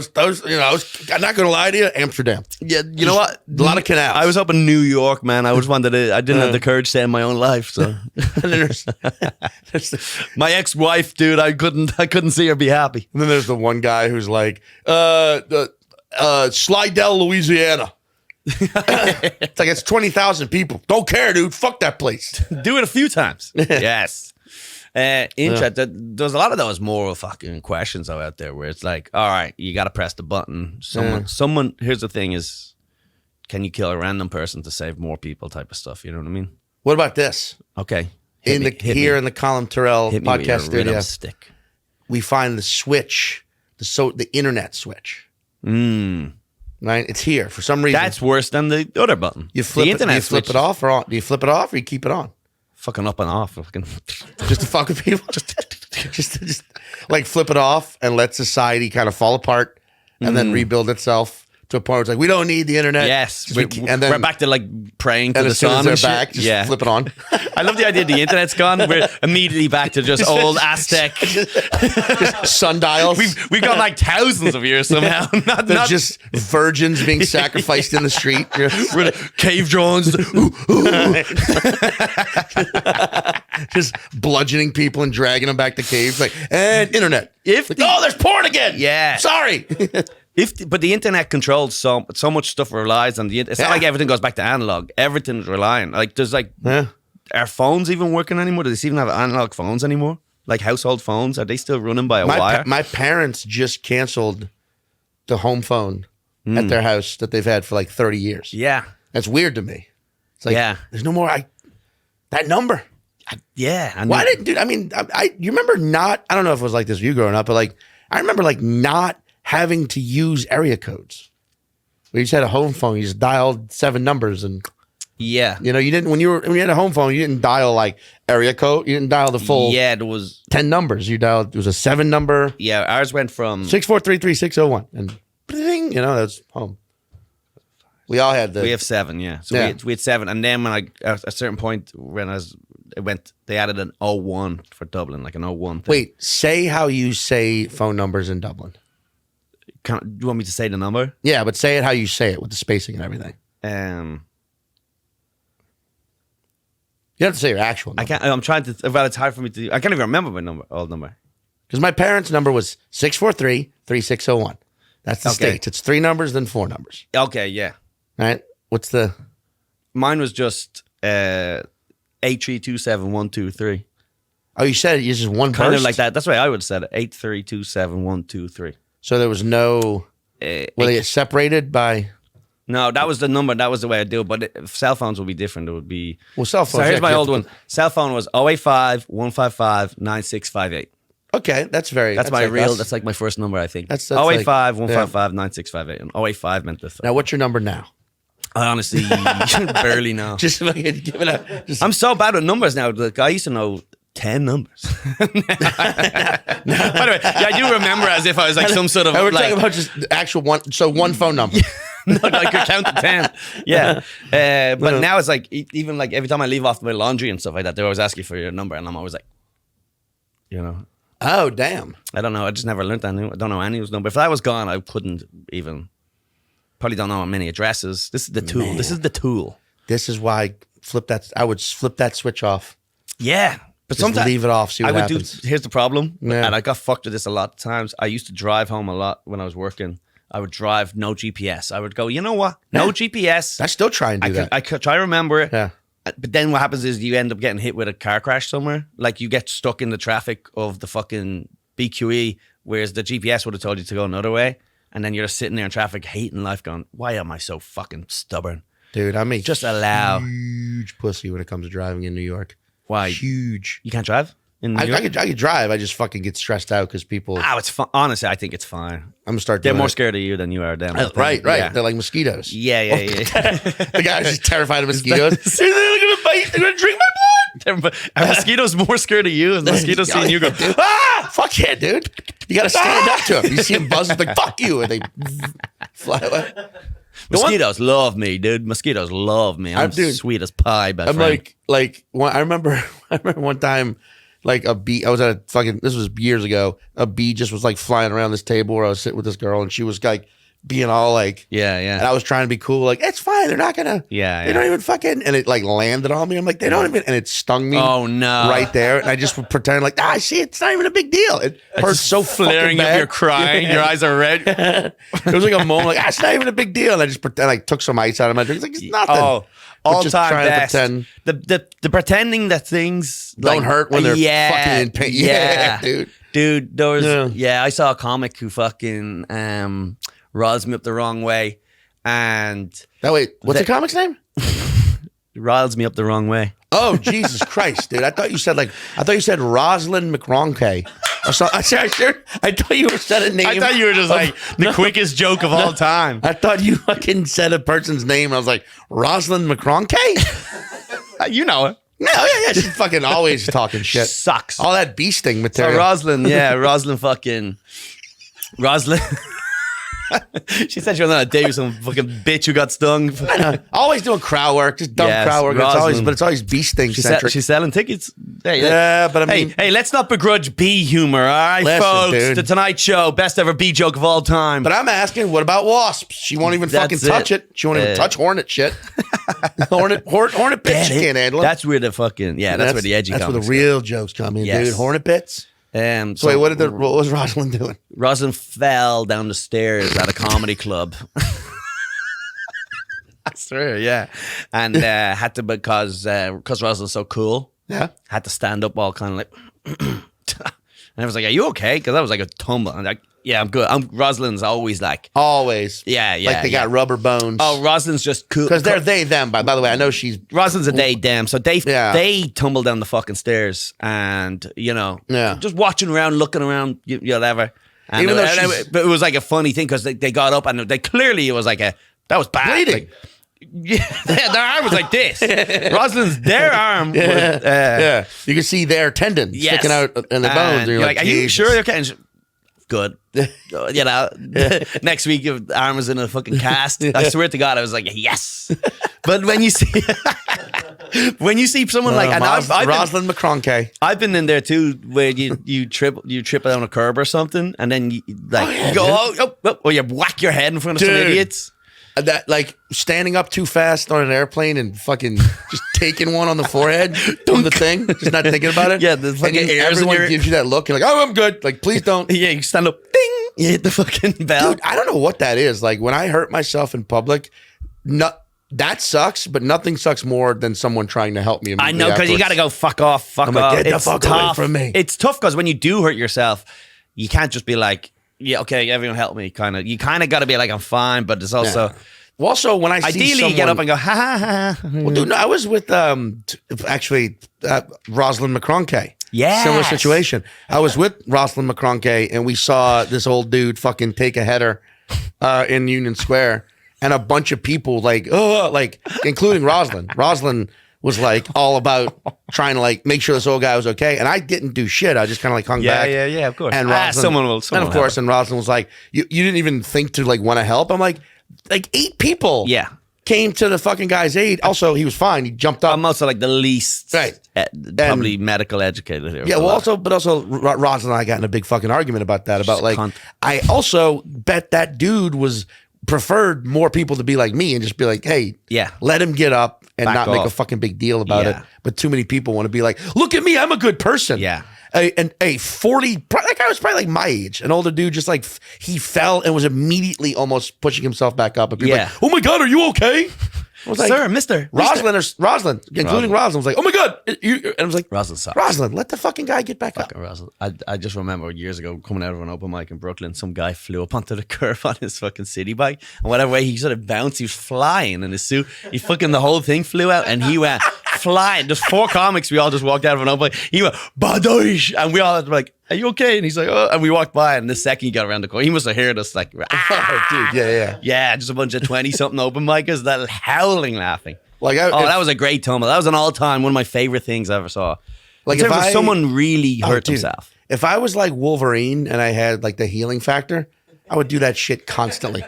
not gonna lie to you. Amsterdam. Yeah, you know what? A lot of canals. I was hoping New York, man. I was wanted to. I didn't have the courage to end my own life. So my ex-wife, dude, I couldn't see her be happy. And then there's the one guy who's like, Slidell, Louisiana. It's like it's 20,000 people. Don't care, dude. Fuck that place. Do it a few times. Yes. There's a lot of those moral fucking questions though out there where it's like, all right, you got to press the button. Someone. Here's the thing: is can you kill a random person to save more people? Type of stuff. You know what I mean? What about this? Okay. In the Colum Tyrrell podcast studio, stick. We find the switch, the internet switch. Right, it's here for some reason. That's worse than the other button. You flip it off or on? Do you flip it off or you keep it on? Fucking up and off. Fucking just to fuck with people. just like flip it off and let society kind of fall apart and then rebuild itself to a point where it's like we don't need the internet. Yes, and then we're back to like praying to the sun. And as soon as they're back, just flip it on. I love the idea the internet's gone. We're immediately back to just old Aztec just sundials. We've got like thousands of years somehow. There's just virgins being sacrificed in the street. We're the cave drones. Just bludgeoning people and dragging them back to caves. And internet. There's porn again. Yeah. Sorry. But the internet controls so much stuff relies on the internet. It's not like everything goes back to analog. Everything's relying. Like there's are phones even working anymore? Do they even have analog phones anymore? Like household phones? Are they still running by a wire? My parents just canceled the home phone at their house that they've had for like 30 years. Yeah. That's weird to me. It's like there's no more that number. Why didn't dude? I mean, you remember not? I don't know if it was like this for you growing up, but like I remember like not having to use area codes. We just had a home phone. You just dialed 7 numbers and you didn't when you had a home phone, you didn't dial like area code. You didn't dial the full there was 10 numbers. You dialed it was a 7 number. Yeah, ours went from 6433601 and ding, that's home. We all had we have 7, yeah. So we had 7 and then when at a certain point when they added an 01 for Dublin, like an 01 thing. Wait, say how you say phone numbers in Dublin. Do you want me to say the number? Yeah, but say it how you say it with the spacing and everything. You have to say your actual number. I can't. I'm trying to. Well, it's hard for me to. I can't even remember my old number. Because my parents' number was 643-3601. That's the States. It's 3 numbers, then 4 numbers. Okay, yeah. Right. What's the? Mine was just 8327-123. Oh, you said it. You just one kind burst? of like that. That's why I would have said it. 8327-123. So there was no. Were they separated by? No, that was the number. That was the way I do it. But if cell phones would be different. It would be. Well, cell phones. So here's my old one. Cell phone was 085-155-9658. Okay, that's my like real. That's like my first number, I think. That's 085-155-9658. And 085 meant this. Now, what's your number now? I honestly barely know. Just give it up. I'm so bad with numbers now. Like, I used to know 10 numbers. By the way, I do remember as if I was like some sort of. We're talking about just actual one. So one phone number. No, I could count to 10. Yeah. But now it's like, even like every time I leave off my laundry and stuff like that, they always ask you for your number. And I'm always like, Oh, damn. I don't know. I just never learned that. I don't know anyone's number. If that was gone, I couldn't even. Probably don't know how many addresses. This is the tool. Man. This is the tool. This is why I would flip that switch off. Yeah. But just sometimes leave it off, see what happens. Here's the problem. Yeah. And I got fucked with this a lot of times. I used to drive home a lot when I was working. I would drive no GPS. I would go, you know what? No GPS. I still try and do that. I could try to remember it. Yeah. But then what happens is you end up getting hit with a car crash somewhere. Like you get stuck in the traffic of the fucking BQE, whereas the GPS would have told you to go another way. And then you're just sitting there in traffic, hating life, going, why am I so fucking stubborn? Dude, I'm a just allow huge pussy when it comes to driving in New York. Why? Huge. You can't drive? I could drive. I just fucking get stressed out because people. It's fun. Honestly, I think it's fine. I'm gonna start. They're more scared of you than you are them. Right. Yeah. They're like mosquitoes. Yeah. The guy's just terrified of mosquitoes. They're gonna bite. They're gonna drink my blood. Are mosquitoes more scared of you? As mosquitoes seeing you go, fuck yeah, dude. You gotta stand up to them. You see them buzz, like fuck you, and they fly away. Mosquitoes love me, dude. Mosquitoes love me. I'm sweet as pie, best friend. I remember one time, like a bee. I was at a fucking. This was years ago. A bee just was like flying around this table where I was sitting with this girl, and she was like being all like, yeah. And I was trying to be cool, like it's fine. They're not gonna. Yeah. They don't even fucking. And it like landed on me. I'm like, they don't even. And it stung me. Oh no! Right there, and I just pretended like, I see. It's not even a big deal. It hurts so flaring fucking up. bad. You're crying. Your eyes are red. It was like a moment, like it's not even a big deal. And I just pretend, like took some ice out of my drink. It's like it's nothing. Oh. All time best. Pretend. The pretending that things don't hurt when they're fucking in pain. Yeah, dude. There was I saw a comic who fucking riles me up the wrong way, and what's the comic's name? Riles me up the wrong way. Oh Jesus Christ, dude! I thought you said Rosalind McRonkay. I thought you said a name. I thought you were just like the quickest joke of all time. I thought you fucking said a person's name. I was like, Rosalind McRonkay? You know her. No, yeah. She's fucking always talking shit. Sucks. All that bee sting material. So Rosalind. She said she was on a date with some fucking bitch who got stung. I know. Always doing crowd work, just dumb crowd work. It's always bee sting centric. She's selling tickets. Yeah, but I mean, hey, let's not begrudge bee humor, all right, folks? Dude. The Tonight Show, best ever bee joke of all time. But I'm asking, what about wasps? She won't even fucking touch it. She won't even touch hornet shit. hornet bits, she can't handle it. That's where the fucking that's where the edgy. That's where the real jokes come in, dude. Hornet bits. So wait, what was Rosalind doing? Rosalind fell down the stairs at a comedy club. I swear, yeah, and had to because Rosalind's so cool. Yeah, had to stand up all kind of like, and I was like, "Are you okay?" Because that was like a tumble. And like, yeah, I'm good. Rosalind's always like, yeah, like they got rubber bones. Oh, Rosalind's just cool because they're they them. By the way, I know Rosalind's a they them. So they tumble down the fucking stairs and just watching around, looking around, whatever. And even but it was like a funny thing because they got up and they clearly it was like that was bad. Bleeding. Their arm was like this. Rosalind's their arm. Yeah, you can see their tendons sticking out in the bones. You're like, are you sure you're okay? Good. Next week, if the arm was in a fucking cast, I swear to God, I was like, yes. But when you see someone like, and Rosalind McCronkey, I've been in there too, where you trip down a curb or something, and then you go, or you whack your head in front of some idiots. That like standing up too fast on an airplane and fucking just taking one on the forehead on the thing, just not thinking about it. Yeah, the fucking everyone gives you that look. You're like, oh, I'm good. Like, please don't. Yeah, you stand up, ding, you hit the fucking bell. Dude, I don't know what that is. Like when I hurt myself in public, that sucks, but nothing sucks more than someone trying to help me. I know, because you got to go fuck off. Get the fuck away from me. It's tough because when you do hurt yourself, you can't just be like, yeah, okay, everyone help me. You kind of got to be like, I'm fine, but there's also. Yeah. Well, also, when I see ideally someone, you get up and go, ha ha ha. Well, dude, no, I was with Rosalind McCronkey. Yeah, similar situation. I was with Rosalind McCronkey, and we saw this old dude fucking take a header in Union Square, and a bunch of people like including Rosalind. Rosalind was like all about trying to like make sure this old guy was okay, and I didn't do shit. I just kind of like hung back. Yeah, of course. And Rosalind, someone will. And of course, and Rosalind was like, "You didn't even think to like want to help." I'm like 8 people. Yeah. Came to the fucking guy's aid. Also, he was fine. He jumped up. I'm also like the least, right? Probably medical educated here. Yeah. Well, also Roz and I got in a big fucking argument about that. About like, I also bet that dude preferred more people to be like me and just be like, hey, yeah, let him get up and back not off. Make a fucking big deal about it. But too many people want to be like, look at me, I'm a good person. Yeah. And a 40, that guy was probably like my age, an older dude, just like he fell and was immediately almost pushing himself back up. And people like, oh my God, are you okay? I was like, sir, Mister Rosalind, including Rosalind, was like, oh my God. And I was like, Rosalind, let the fucking guy get back up. Rosalind. I just remember years ago coming out of an open mic in Brooklyn, some guy flew up onto the curb on his fucking city bike, and whatever way he sort of bounced, he was flying in his suit. He fucking, the whole thing flew out, and he went flying. There's 4 comics, we all just walked out of an open mic. He went, Badoish, and we all had to be like, are you okay? And he's like, oh, and we walked by, and the second he got around the corner, he must have heard us like, oh, dude, yeah, just a bunch of 20-something open micers that howling laughing. Like, that was a great tumble. That was an all-time one of my favorite things I ever saw. Like, if someone really hurt themselves. If I was like Wolverine and I had like the healing factor, I would do that shit constantly.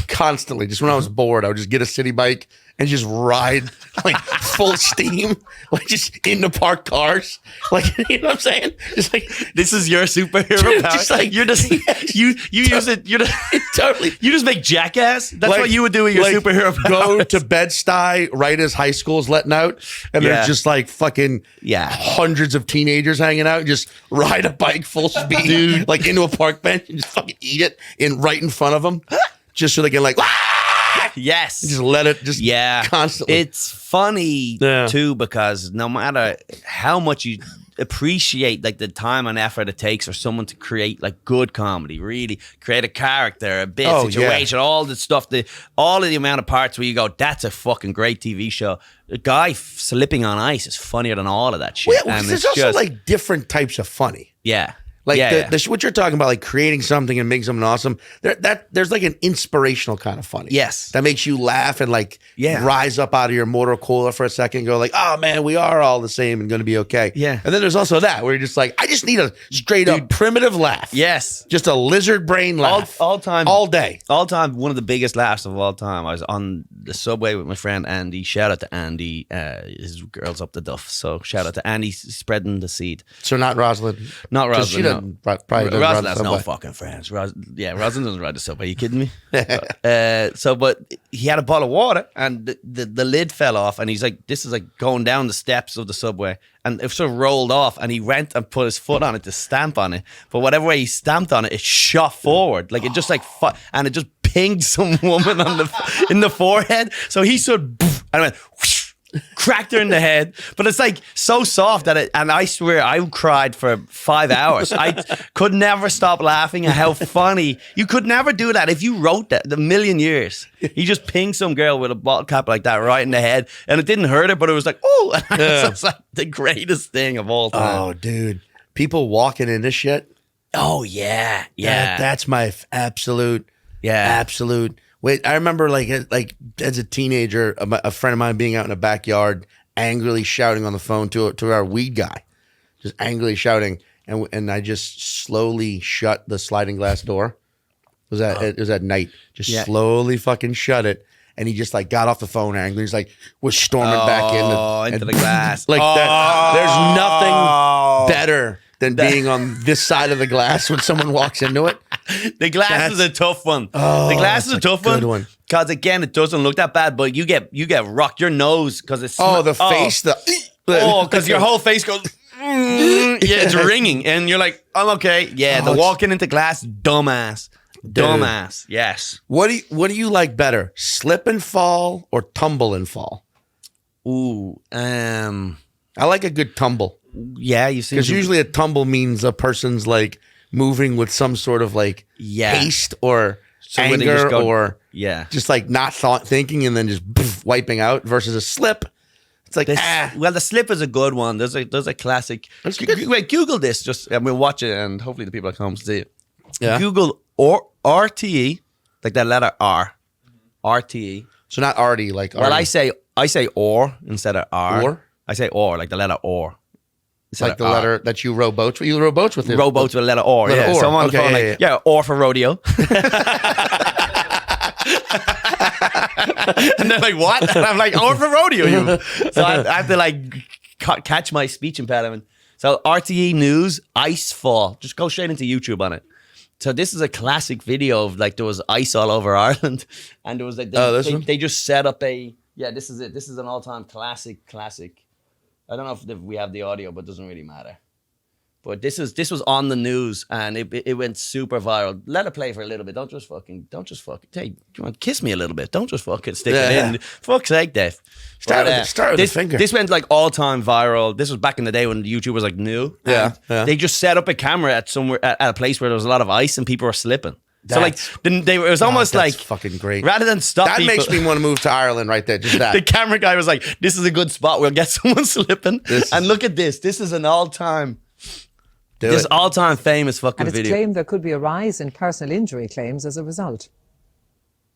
Constantly. Just when I was bored, I would just get a city bike and just ride like full steam, like just in the parked cars. Like, you know what I'm saying? Just like, this is your superhero power. Just like, you're just, you use it, totally. You just make Jackass. That's like, what you would do with your superhero powers. Go to Bed-Stuy right as high school's letting out, and there's just like fucking hundreds of teenagers hanging out, and just ride a bike full speed, dude, like into a park bench and just fucking eat it right in front of them. Just so they can like, yes, just let it just constantly. It's funny too, because no matter how much you appreciate like the time and effort it takes for someone to create like good comedy, really create a character, a bit situation, all the stuff, all of the amount of parts where you go, that's a fucking great TV show. The guy slipping on ice is funnier than all of that shit. Well, and there's also like different types of funny. Yeah. Like what you're talking about, like creating something and making something awesome. There's like an inspirational kind of funny. Yes, that makes you laugh and like rise up out of your mortal coil for a second and go like, oh man, we are all the same and going to be okay. Yeah. And then there's also that where you're just like, I just need a straight up primitive laugh. Yes, just a lizard brain laugh. All time, all day, all time. One of the biggest laughs of all time. I was on the subway with my friend Andy. Shout out to Andy. His girl's up the duff. So shout out to Andy spreading the seed. So not Rosalind. Not Rosalind. Probably Rosalind has no fucking friends. Rosalind doesn't ride the subway. Are you kidding me? But he had a bottle of water and the lid fell off, and he's like, this is like going down the steps of the subway, and it sort of rolled off, and he went and put his foot on it to stamp on it. But whatever way he stamped on it, it shot forward. Like it just like, and it just pinged some woman in the forehead. So he sort of, and went, whoosh, cracked her in the head, but it's like so soft that and I swear I cried for 5 hours. I could never stop laughing at how funny. You could never do that if you wrote that a million years. He just pinged some girl with a bottle cap like that right in the head, and it didn't hurt her, but it was like, oh, it's like the greatest thing of all time. Oh, dude, people walking in this shit. Oh yeah, that's my absolute. Wait, I remember like as a teenager, a friend of mine being out in the backyard, angrily shouting on the phone to our weed guy, just angrily shouting, and I just slowly shut the sliding glass door. It was at night, just slowly fucking shut it, and he just like got off the phone angry. He's like was storming back into the glass like that. There's nothing better than being on this side of the glass when someone walks into it. The glass is a tough one. The glass is a tough one. Because again, it doesn't look that bad, but you get rocked your nose because it's face, because your whole face goes. It's ringing, and you're like, I'm okay. Yeah, the walking into glass, dumbass. Yes. What do you like better, slip and fall or tumble and fall? Ooh, I like a good tumble. Yeah, you see, because usually a tumble means a person's like moving with some sort of like haste or when they anger just go- or Yeah. just like not thinking and then just wiping out versus a slip. It's like, Well, the slip is a good one. There's a classic. Wait, Google this. And we'll watch it, and hopefully the people at home see it. Yeah. Google RTE, like that letter R. RTE. So not arty, like Well, arty. I say or instead of R. Or? I say or, like the letter or. It's like the letter that you row boats with. You row boats with it. Row boats with a letter or. Letter Yeah. or. So I'm on the Okay, phone yeah. or for rodeo. And they're like, what? And I'm like, or for rodeo. You. So I have to like catch my speech impediment. So RTE News, ice fall. Just go straight into YouTube on it. So this is a classic video of like there was ice all over Ireland, and there was like they just set up this is it. This is an all-time classic. I don't know if we have the audio, but it doesn't really matter. But this was on the news and it went super viral. Let it play for a little bit. Don't just fucking. Hey, you want to kiss me a little bit? Don't just fucking stick it in. Fuck's sake, Dave. Start with the finger. This went like all time viral. This was back in the day when YouTube was like new. Yeah. They just set up a camera at a place where there was a lot of ice and people were slipping. So like it was almost like fucking great. Rather than stop that people, makes me want to move to Ireland right there. Just that. The camera guy was like, "This is a good spot. We'll get someone slipping." And look at this. This is an all-time. This all-time famous fucking video. And it's claimed there could be a rise in personal injury claims as a result.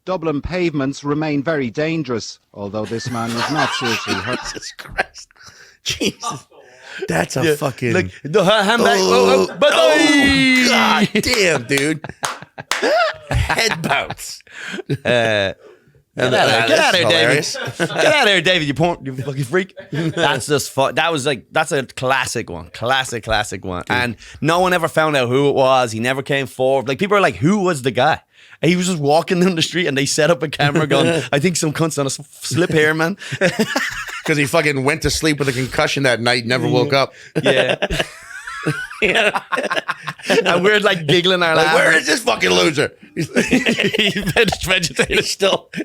Dublin pavements remain very dangerous, although this man was not seriously hurt. Jesus Christ. Jesus. That's a fucking... Look, the handbag. God damn, dude. Head bounce. Get out of here, David. Get out of here, David. You fucking freak. That's just fun. That's a classic one. Classic one. And no one ever found out who it was. He never came forward. Like, people are like, who was the guy? And he was just walking down the street and they set up a camera going, I think some cunt's on a slip here, man. Because he fucking went to sleep with a concussion that night, never woke up. Yeah. And we're like giggling our like, laughing. where is this fucking loser? He's vegetated.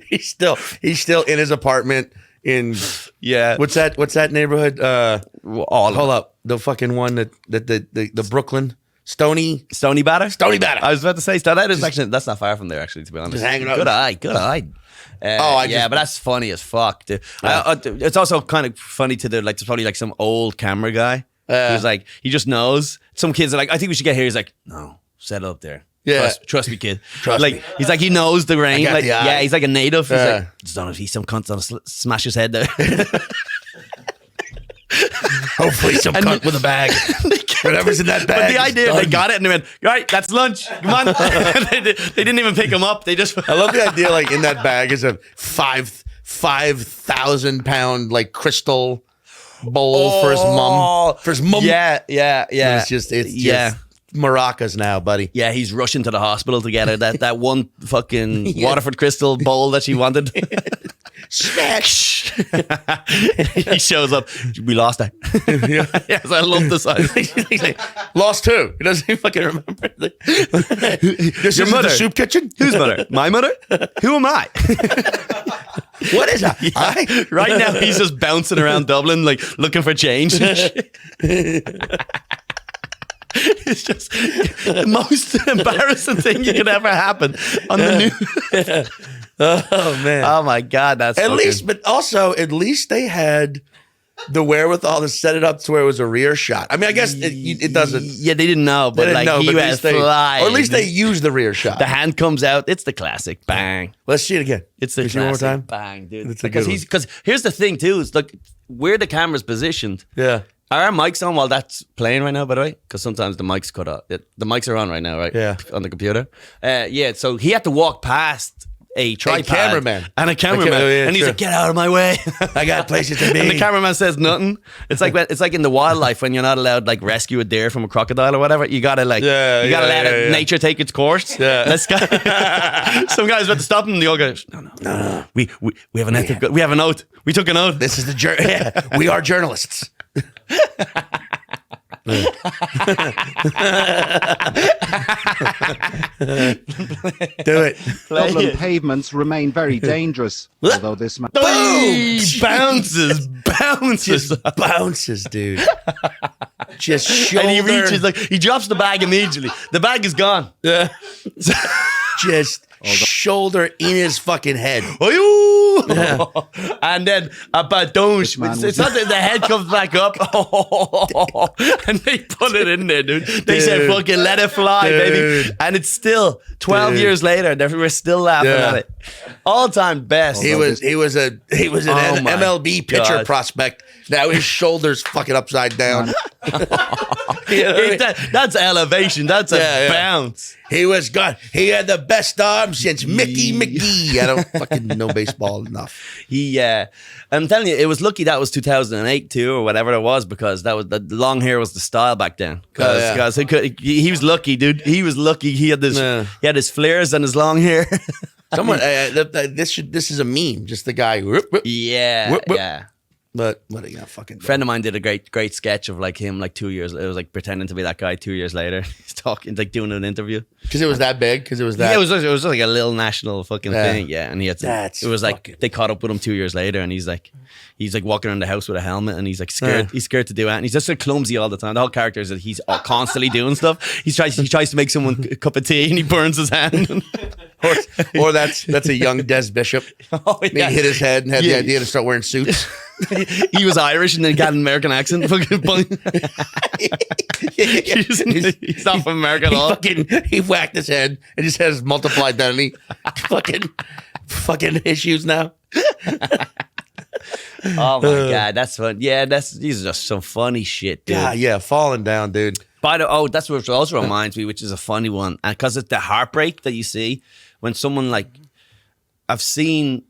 He's still in his apartment in What's that neighborhood? Hold up, the fucking one the Brooklyn Stony Batter. I was about to say that's not far from there actually. To be honest, just hanging out. Good eye. But that's funny as fuck. Dude. It's also kind of funny to there's probably like some old camera guy. He's like, he just knows. Some kids are like, I think we should get here. He's like, no, set it up there. Yeah. Trust me, kid. Trust me. He's like, he knows the rain. I got the eye. He's like a native. He's like, just don't know if he's some cunt's gonna smash his head there. Hopefully some cunt with a bag. Whatever's in that bag. But the idea, they got it and they went, right, that's lunch. Come on. They didn't even pick him up. They just. I love the idea, like, in that bag is a 5,000 pound like crystal bowl for his mum. Yeah. It's just maracas now, buddy. Yeah, he's rushing to the hospital to get her that one fucking Waterford crystal bowl that she wanted. Smash. He shows up. We lost her. Yes, I love the size. He's like, lost who? He doesn't even fucking remember. This Your is mother. The soup kitchen? Whose mother? My mother? Who am I? What is that? Yeah. Right now, he's just bouncing around Dublin, like looking for change and shit. It's just the most embarrassing thing you could ever happen on the news. Oh man! Oh my God! That's at least they had the wherewithal to set it up to where it was a rear shot. I mean, I guess it doesn't. Yeah, they didn't know, but like he was flying. Or at least they used the rear shot. The hand comes out. It's the classic bang. Let's see it again. It's the classic one more time? Bang, dude. Because here's the thing too: is look where the camera's positioned. Yeah. Are our mics on while that's playing right now, by the way? Because sometimes the mics cut off. The mics are on right now, right? Yeah. On the computer. So he had to walk past a tripod. And a cameraman. And he's like, get out of my way. I got places to be. And the cameraman says nothing. It's like in the wildlife when you're not allowed like rescue a deer from a crocodile or whatever. You gotta let nature take its course. Yeah. Some guy's about to stop him and the other goes, no. We have an ethical, we have an oath. We took an oath. This is we are journalists. Do it. Dublin pavements remain very dangerous, although this man... Boom! Bounces, bounces, dude. just shoulder. And he reaches, like, he drops the bag immediately. The bag is gone. Yeah. Just shoulder in his fucking head. Yeah. And then a badonch. It's not that the head comes back up. And they put it in there, dude. They said, fucking let it fly, baby. And it's still 12 years later. We're still laughing at it. All time best. He was an MLB pitcher prospect. Now his shoulders fucking upside down. That's elevation. That's a bounce. He was good. He had the best arm since Mickey McGee. I don't fucking know baseball enough. I'm telling you, it was lucky that was 2008 too, or whatever it was, because that was the long hair was the style back then. Because he was lucky, dude. He was lucky. He had his flares and his long hair. Someone, this is a meme. Just the guy. Yeah. But what are you gonna fucking do? A friend of mine did a great sketch of like him like 2 years. It was like pretending to be that guy 2 years later. He's talking, like doing an interview. Because it was that big. Because it was that. Yeah, it was like a little national fucking thing. Yeah, and he had to. It was like they caught up with him 2 years later, and he's like walking around the house with a helmet, and he's like scared. He's scared to do it, and he's just so clumsy all the time. The whole character is that he's constantly doing stuff. He tries to make someone a cup of tea, and he burns his hand. or that's a young Des Bishop. Oh, yeah. He hit his head and had the idea to start wearing suits. He was Irish and then got an American accent. He's not from America at all. He whacked his head and just has multiple identity. fucking issues now. Oh my God, that's fun. Yeah, these are just some funny shit, dude. Yeah, falling down, dude. That's what also reminds me, which is a funny one, and because it's the heartbreak that you see when someone like, I've seen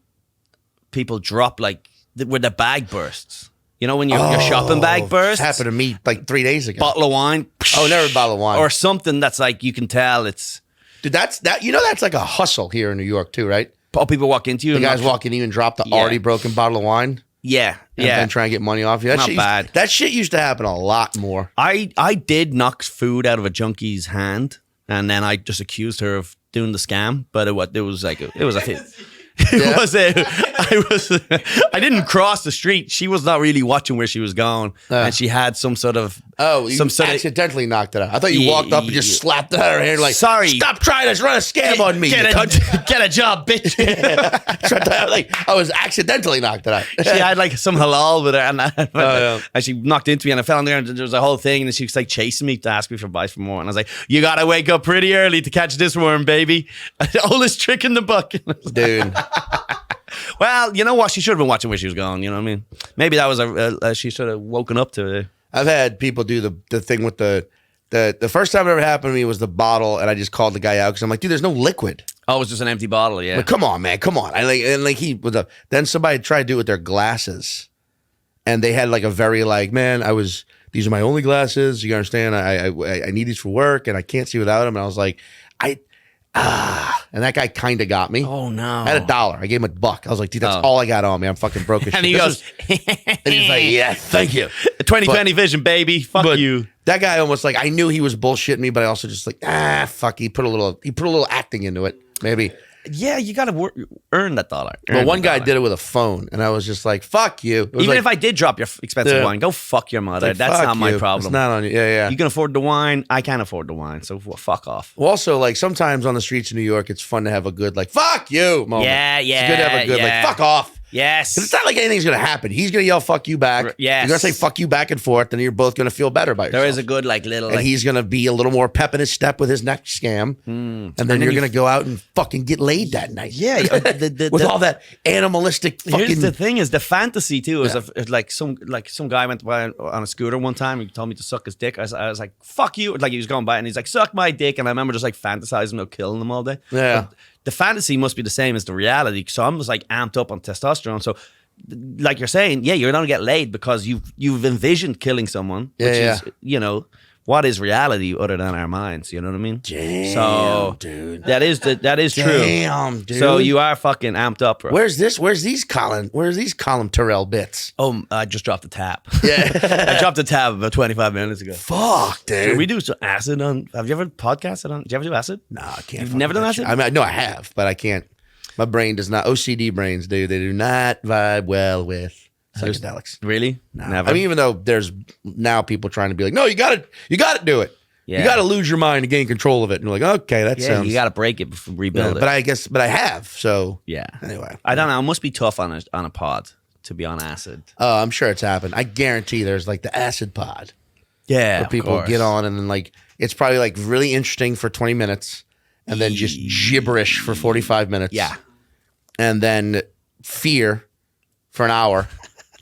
people drop like where the bag bursts. You know, when your shopping bag bursts. It happened to me like 3 days ago. Bottle of wine. Oh, never a bottle of wine. Or something that's like, you can tell it's. Dude, that's like a hustle here in New York too, right? Oh, people walk into you. The guys walk in you and drop the already broken bottle of wine. Yeah. And then try and get money off you. Not bad. That shit used to happen a lot more. I did knock food out of a junkie's hand, and then I just accused her of doing the scam, but it was a I didn't cross the street. She was not really watching where she was going, and she had some sort of accidentally knocked it out. I thought you walked up and just slapped it out of her hair like, sorry, stop trying to run a scam on me. Get a job, bitch. I was accidentally knocked it out. She had like some halal with her, and she knocked into me, and I fell in there, and there was a whole thing, and she was like chasing me to ask me for advice for more, and I was like, you gotta wake up pretty early to catch this worm, baby. Oldest trick in the book, dude. Well, you know what? She should have been watching where she was going. You know what I mean? Maybe that was she should have woken up to it. I've had people do the thing with the first time it ever happened to me was the bottle, and I just called the guy out because I'm like, dude, there's no liquid. Oh, it was just an empty bottle. Yeah. Like, come on, man, come on. Then somebody tried to do it with their glasses, and they had like a very like, man, these are my only glasses. You understand? I need these for work, and I can't see without them. And I was like, and that guy kind of got me. Oh no! I had $1. I gave him $1. I was like, dude, that's all I got on me. I'm fucking broke as shit. And he goes, and he's like, yeah, thank you. 20/20 vision, baby. Fuck you. That guy almost like, I knew he was bullshitting me, but I also just like, fuck. He put a little acting into it, maybe. Yeah, you got to earn that $1. But one guy did it with a phone, and I was just like, fuck you. Even if I did drop your expensive wine, go fuck your mother. Like, that's not my problem. It's not on you. Yeah. You can afford the wine. I can't afford the wine, so fuck off. Well, also, like, sometimes on the streets of New York, it's fun to have a good, like, fuck you moment. Yeah. It's good to have a good, like, fuck off. Yes. It's not like anything's going to happen. He's going to yell fuck you back. Yes. You're going to say fuck you back and forth, and you're both going to feel better about yourself. There is a good, like, little... And he's going to be a little more pep in his step with his next scam. And then you're going to go out and fucking get laid that night. Yeah. With all that animalistic fucking... Here's the thing is, the fantasy, too, is like some guy went by on a scooter one time. He told me to suck his dick. I was like, fuck you. Like, he was going by, and he's like, suck my dick. And I remember just, like, fantasizing about killing him all day. Yeah. But the fantasy must be the same as the reality. So I'm just, like, amped up on testosterone. So... like you're saying, you're going to get laid because you've envisioned killing someone, which is, what is reality other than our minds? You know what I mean? Damn, so, dude. That is true. Damn, dude. So you are fucking amped up, bro. Where's these Colum Tyrrell bits? Oh, I just dropped the tap. Yeah. I dropped the tab about 25 minutes ago. Fuck, dude. Should we do some acid on? Have you ever podcasted on? Did you ever do acid? No, I can't. You've never done acid? I mean, no, I have, but I can't. My brain does not. OCD brains, dude. They do not vibe well with psychedelics. Really? No. Never. I mean, even though there's now people trying to be like, no, you got to do it. Yeah. You got to lose your mind to gain control of it. And you're like, okay, that sounds. You got to break it before rebuild it. But I have. So yeah. Anyway, I don't know. It must be tough on a pod to be on acid. I'm sure it's happened. I guarantee there's like the acid pod. Yeah, where people get on and then like it's probably like really interesting for 20 minutes and then just gibberish for 45 minutes. Yeah. And then fear for an hour,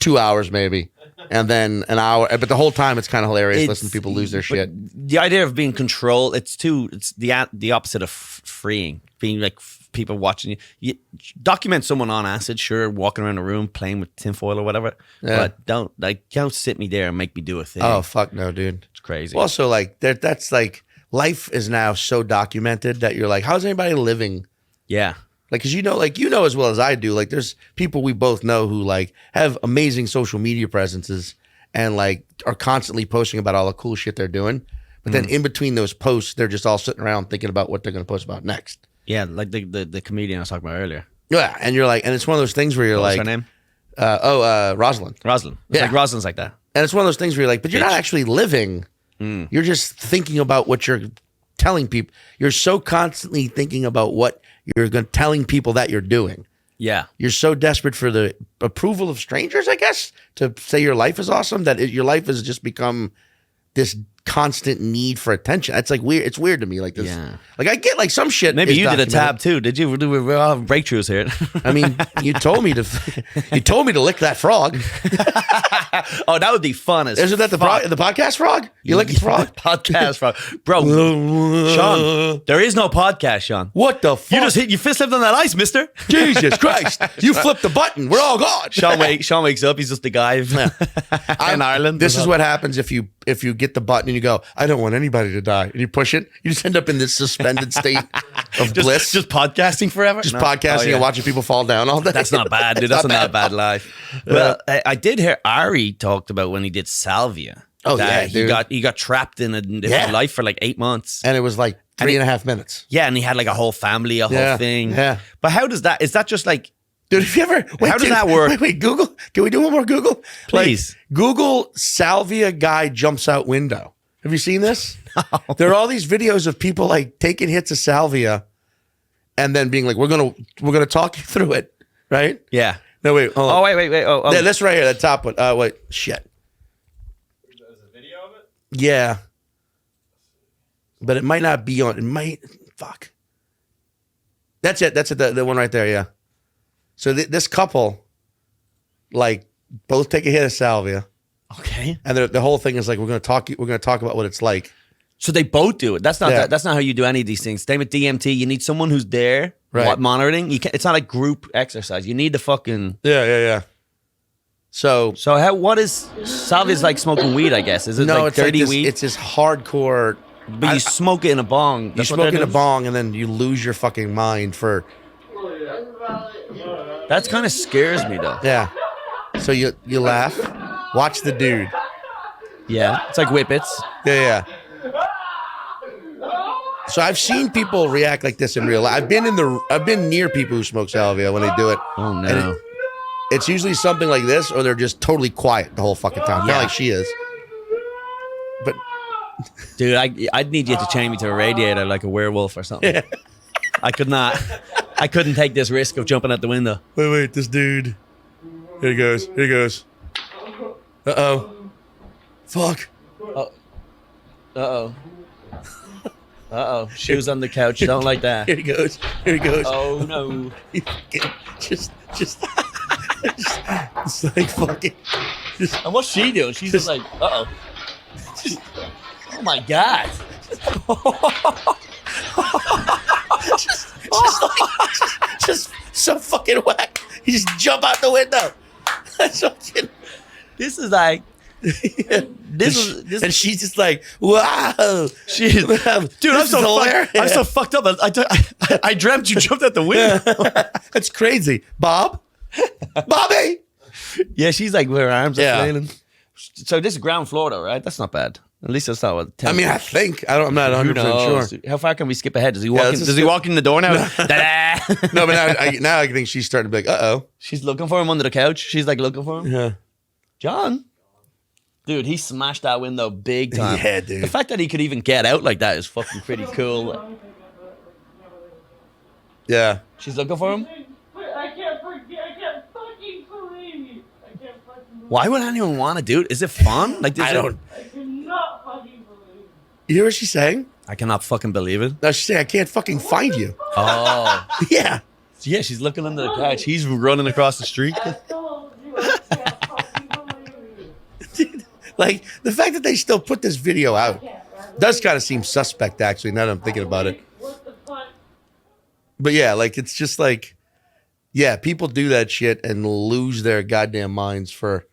2 hours maybe. And then an hour, but the whole time it's kind of hilarious listening to people lose their shit. The idea of being controlled, it's the opposite of freeing. Being like people watching you document someone on acid, sure, walking around the room playing with tinfoil or whatever. Yeah. But don't sit me there and make me do a thing. Oh fuck no, dude, it's crazy. Also, like that's like life is now so documented that you're like, how's anybody living? Yeah. Like, cause you know as well as I do, like there's people we both know who like have amazing social media presences and like are constantly posting about all the cool shit they're doing. But then in between those posts, they're just all sitting around thinking about what they're going to post about next. Yeah. Like the comedian I was talking about earlier. Yeah. And you're like, and it's one of those things where you're What's like, her name? Rosalind. Rosalind. Yeah. Like Rosalind's like that. And it's one of those things where you're like, but you're not actually living. You're just thinking about what you're telling people. You're so constantly thinking about what you're telling people that you're doing. Yeah. You're so desperate for the approval of strangers, I guess, to say your life is awesome, that your life has just become this constant need for attention. It's like weird. It's weird to me. Like this. Yeah. Like I get like some shit. Maybe you did a tab too. Did you? We're all having breakthroughs here. I mean, you told me to lick that frog. Oh, that would be fun as Isn't that the podcast frog? You lick the frog? Podcast frog. Bro, Sean, there is no podcast, Sean. What the fuck? You fist slipped on that ice, mister. Jesus Christ. You flipped the button. We're all gone. Sean wakes up. He's just the guy in Ireland. This is what happens if you get the button and you go, I don't want anybody to die. And you push it. You just end up in this suspended state of bliss. Just podcasting forever? Just podcasting and watching people fall down all day. That's not bad, dude. That's not a bad life. Well, I did hear Ari talked about when he did Salvia. Oh, yeah, dude. He got trapped in a different life for like 8 months. And it was like 3.5 minutes. Yeah, and he had like a whole family, whole thing. Yeah. But how does that, is that just like, dude, if you ever... how does that work? Wait, Google. Can we do one more Google? Please. Like, Google Salvia guy jumps out window. Have you seen this? No. There are all these videos of people like taking hits of Salvia and then being like, we're gonna talk you through it, right? Yeah. No, wait. Hold on. Oh, wait. Oh. Yeah, this right here, the top one. Wait, shit. Is a video of it? Yeah. But it might not be on. It might. Fuck. That's it. The one right there. Yeah. So this couple, like, both take a hit of Salvia. Okay. And the whole thing is like, we're gonna talk about what it's like. So they both do it. That's not that's not how you do any of these things. Same with DMT. You need someone who's there, monitoring. It's not like group exercise. You need the fucking yeah. So what is Salvia's like smoking weed? I guess is it no, like it's dirty like weed? It's this hardcore. But you smoke it in a bong. You smoke it in a bong, and then you lose your fucking mind for. That kind of scares me though. Yeah. So you laugh, watch the dude. Yeah, it's like whippets. Yeah. So I've seen people react like this in real life. I've been near people who smoke salvia when they do it. Oh no. It's usually something like this, or they're just totally quiet the whole fucking time. Kind of like she is. But dude, I'd need you to chain me to a radiator like a werewolf or something. Yeah. I couldn't take this risk of jumping out the window. Wait, this dude. Here he goes. Uh-oh. Fuck. Uh-oh. Shoes on the couch. Don't like that. Here he goes. Oh, no. Just it's like fucking. And what's she doing? She's just like, uh-oh. Oh, my God. just so fucking whack. You just jump out the window. This is like... and she's just like, wow. Dude, I'm so fucked up. I dreamt you jumped out the window. That's crazy. Bobby. Yeah, she's like, with her arms are flailing. So this is ground floor though, right? That's not bad. At least that's not what. I mean, I think I'm not 100% sure. How far can we skip ahead? Does he walk? Does he walk in the door now? No, but now I think she's starting to be like, uh-oh. She's looking for him under the couch. She's like looking for him. Yeah. John, dude, he smashed that window big time. Yeah, dude. The fact that he could even get out like that is fucking pretty cool. Yeah. She's looking for him. I can't fucking believe you. Why would anyone want to do it? Is it fun? Like, I don't. I cannot fucking believe it. You hear what she's saying? I cannot fucking believe it. No, she's saying, I can't fucking find you. Oh. Yeah. Yeah, she's looking under the couch. He's running across the street. I told you I can't fucking believe you. Dude, like, the fact that they still put this video out does kind of seem suspect, actually, now that I'm thinking about it. What the fuck? But yeah, like, it's just like, yeah, people do that shit and lose their goddamn minds for,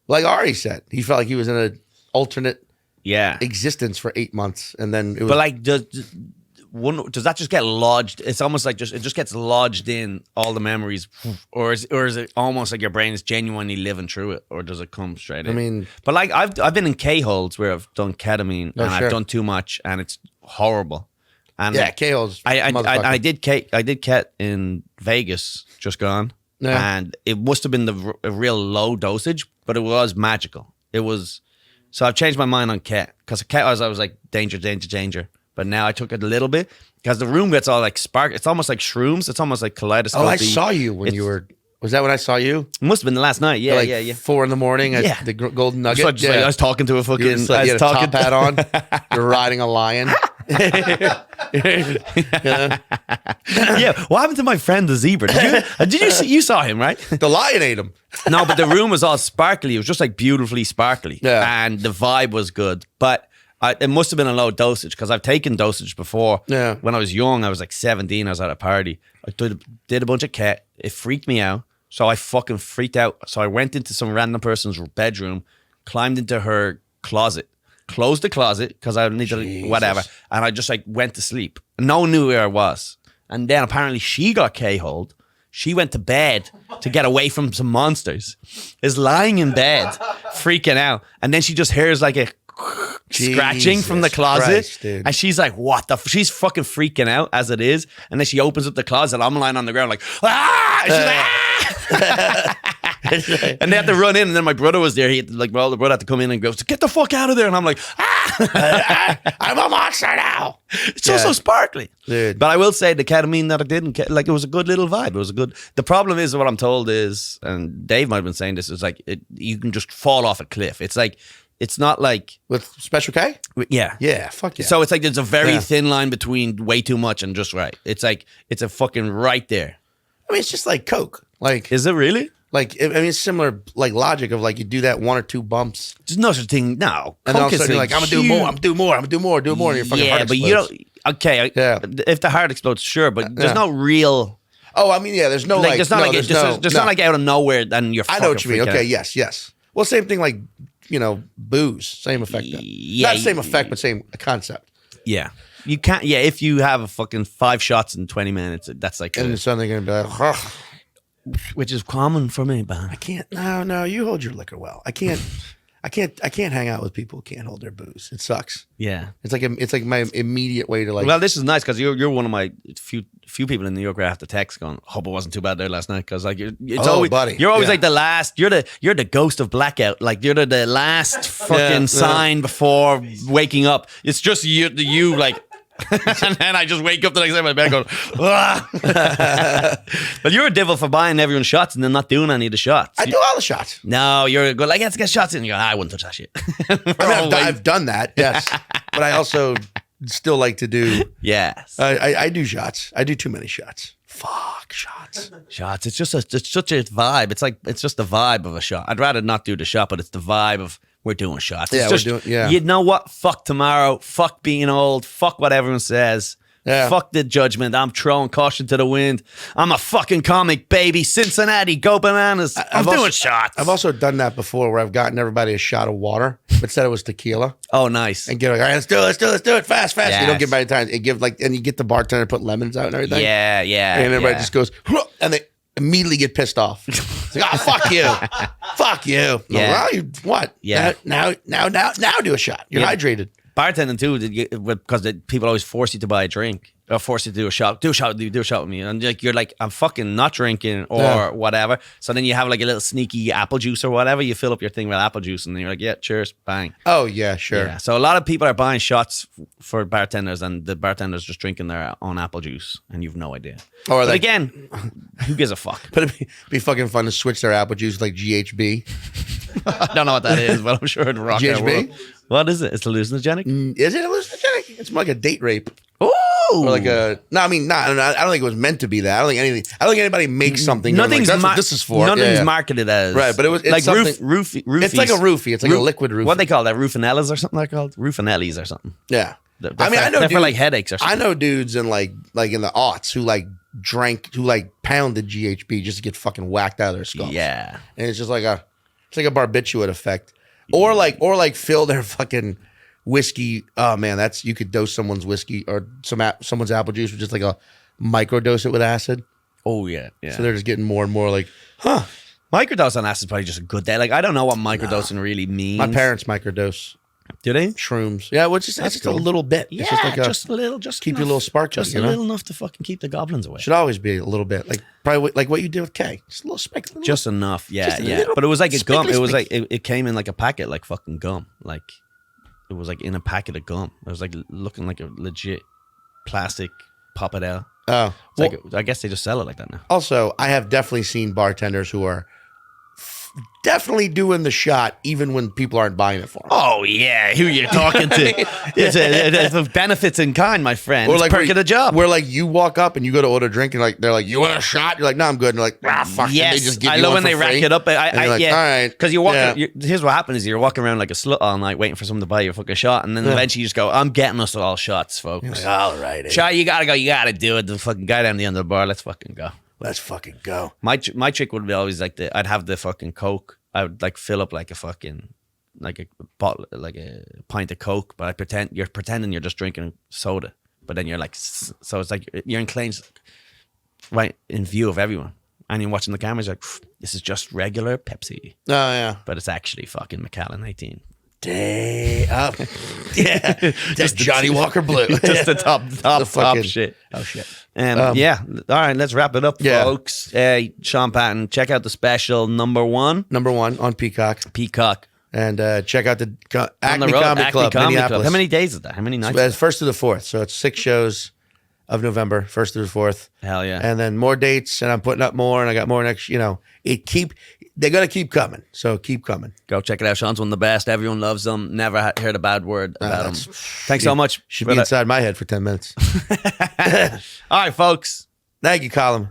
like Ari said, he felt like he was in an alternate existence for 8 months. And then it was. But like, does that just get lodged? It's almost like it just gets lodged in all the memories, or is it almost like your brain is genuinely living through it, or does it come straight in? I mean, but like I've been in K-holes where I've done ketamine and I've done too much and it's horrible. And yeah, K-holes. I did ket in Vegas just gone, and it must have been a real low dosage, but it was magical. It was. So I've changed my mind on ket because ket I was like danger. But now I took it a little bit because the room gets all like spark. It's almost like shrooms. It's almost like kaleidoscope. Oh, I saw you when you were. Was that when I saw you? It must have been the last night. Yeah, like 4 a.m. at the Golden Nugget. So I was talking to a fucking. You had a top hat on. You're riding a lion. Yeah. What happened to my friend the zebra? Did you see? You saw him, right? The lion ate him. No, but the room was all sparkly. It was just like beautifully sparkly. Yeah. And the vibe was good, but. It must have been a low dosage because I've taken dosage before. Yeah. When I was young, I was like 17. I was at a party. I did a bunch of ket. It freaked me out. So I fucking freaked out. So I went into some random person's bedroom, climbed into her closet, closed the closet because I needed whatever. And I just like went to sleep. No one knew where I was. And then apparently she got K-holed. She went to bed to get away from some monsters. Is lying in bed, freaking out. And then she just hears like a scratching from the closet, Christ, and she's like, "What the?" She's fucking freaking out as it is, and then she opens up the closet. I'm lying on the ground like, "Ah!" And she's like, "Ah!" And they had to run in, and then my brother was there. He had to, like, well, the brother had to come in and go, "Get the fuck out of there!" And I'm like, "Ah, I'm a monster now." It's so sparkly, dude. But I will say the ketamine that I didn't like, it was a good little vibe. It was a good. The problem is what I'm told is, and Dave might have been saying this, is like you can just fall off a cliff. It's like. It's not like... With Special K? Yeah. Yeah, fuck yeah. So it's like there's a very thin line between way too much and just right. It's like, it's a fucking right there. I mean, it's just like Coke. Like, is it really? Like, I mean, it's similar, like, logic of, like, you do that 1 or 2 bumps. There's no such thing, no. And then all of a sudden you're like, I'm going to do more, I'm going to do more, I'm going to do more, do more, and your fucking heart explodes. Yeah, but you don't... Okay, if the heart explodes, sure, but there's no real... Oh, I mean, yeah, there's no, like... There's not not like out of nowhere and you're fucking I know what you mean. freak Okay, out. yes. Well, same thing like... You know, booze, same effect. Not same effect, but same concept. Yeah. You can't, if you have a fucking 5 shots in 20 minutes, that's like... And then suddenly going to be like, ugh. Which is common for me, man. I can't, no, you hold your liquor well. I can't hang out with people who can't hold their booze. It sucks. Yeah. It's like my immediate way to like... Well, this is nice because you're one of my few people in New York where I have to text going, hope it wasn't too bad there last night because like buddy. You're always like the last, you're the ghost of blackout. Like you're the last fucking sign before waking up. It's just you like... And then I just wake up the next day in my bed going, but you're a devil for buying everyone shots and then not doing any of the shots. I do all the shots. No, you're good. Like, let's get shots in. And you go, I wouldn't touch that shit. I mean, I've done that, yes. But I also still like to do. Yes. I do shots. I do too many shots. Fuck shots. Shots. It's such a vibe. It's just the vibe of a shot. I'd rather not do the shot, but it's the vibe of we're doing shots. Yeah, it's we're doing. You know what? Fuck tomorrow. Fuck being old. Fuck what everyone says. Yeah. Fuck the judgment. I'm throwing caution to the wind. I'm a fucking comic, baby. Cincinnati, go bananas. I'm doing shots. I've also done that before where I've gotten everybody a shot of water, but said it was tequila. Oh, nice. And get like, all right, let's do it, fast. Yes. You don't give by the time. And you get the bartender to put lemons out and everything. Yeah. And everybody just goes, and they immediately get pissed off. It's like, oh, fuck you. Fuck you. Yeah. Well, you what? Yeah. Now do a shot. You're hydrated. Bartending too, because people always force you to buy a drink or force you to do a shot. Do a shot with me, and like you're like, I'm fucking not drinking or whatever. So then you have like a little sneaky apple juice or whatever. You fill up your thing with apple juice, and then you're like, yeah, cheers, bang. Oh yeah, sure. Yeah. So a lot of people are buying shots for bartenders, and the bartender's just drinking their own apple juice, and you've no idea. Or but again, who gives a fuck? But it'd be fucking fun to switch their apple juice like GHB. I don't know what that is, but I'm sure it'd rock our GHB? world. What is it? It's hallucinogenic? Is it hallucinogenic? It's more like a date rape. Oh, Or like a I don't think it was meant to be that. I don't think anybody makes something. Nothing's that's what this is for. Nothing's marketed as right, but it's like something, roofies. It's like a roofie. It's like a liquid roofie. What they call that? Roofinellas or something? They're called Roofinellis or something. Yeah, They're I know they're for dudes, like headaches or something. I know dudes in like in the aughts who pounded GHB just to get fucking whacked out of their skulls. Yeah, and it's just like a barbiturate effect, or like fill their fucking whiskey. Oh man, you could dose someone's whiskey or someone's apple juice with just like a microdose it with acid. Oh yeah. So they're just getting more and more like, Microdose on acid is probably just a good day. Like I don't know what microdosing really means. my parents microdose do they? shrooms. Yeah, well, it's just cool. a little bit. Yeah, It's just like just a little, just keep enough, your little spark, just you a know? little enough to fucking keep the goblins away. Should always be a little bit, like probably like what you did with K. Just a little speck. Just enough, yeah, Just a yeah. little But it was like a gum. spickly It was spick. like it came in like a packet, like fucking gum. Like it was like in a packet of gum. It was like looking like a legit plastic. Pop it out. Oh, It's well, like I guess they just sell it like that now. also, I have definitely seen bartenders who are definitely doing the shot even when people aren't buying it for them. Oh yeah, who you talking to? it's a benefits in kind, my friend. Or It's like perk of the job. Where like you walk up and you go to order a drink and like they're like, you want a shot? You're like, no, I'm good. And they're like, fuck. And Yes, they just give I you love one when for they rack free. it up. And you're like, Yeah, all right, because you're walking. yeah. Here's what happens: is you're walking around like a slut all night, waiting for someone to buy you a fucking shot, and then eventually you just go, "I'm getting us all shots, folks." Like, all right, Shot, you gotta go. You gotta do it. The fucking guy down the end of the bar. Let's fucking go. let's fucking go. My trick would be always like I'd have the fucking Coke. I would like fill up like a fucking like a bottle, like a pint of Coke, but you're pretending you're just drinking soda, but then you're like, so it's like you're in claims right in view of everyone, and you're watching the cameras like, this is just regular Pepsi, Oh yeah, but it's actually fucking Macallan 18. day up. Yeah, just Johnny Walker Blue. Just the top fucking- shit. Oh shit. Yeah. All right, let's wrap it up, Yeah. folks. Sean Patton, check out the special number 1, Number 1 on Peacock, Peacock. and check out the On Acme the road, Comedy Acme Club, Comedy Minneapolis. How many days is that? How many nights? It's 1st to the 4th, so it's 6 shows of November, 1st to the 4th. Hell yeah. And then more dates, and I'm putting up more, and I got more next. They're gonna keep coming, so keep coming. Go check it out. Sean's one of the best. Everyone loves him. Never heard a bad word about him. that's- Thanks so much. Should for be that. inside my head for 10 minutes. All right, folks. Thank you, Colum.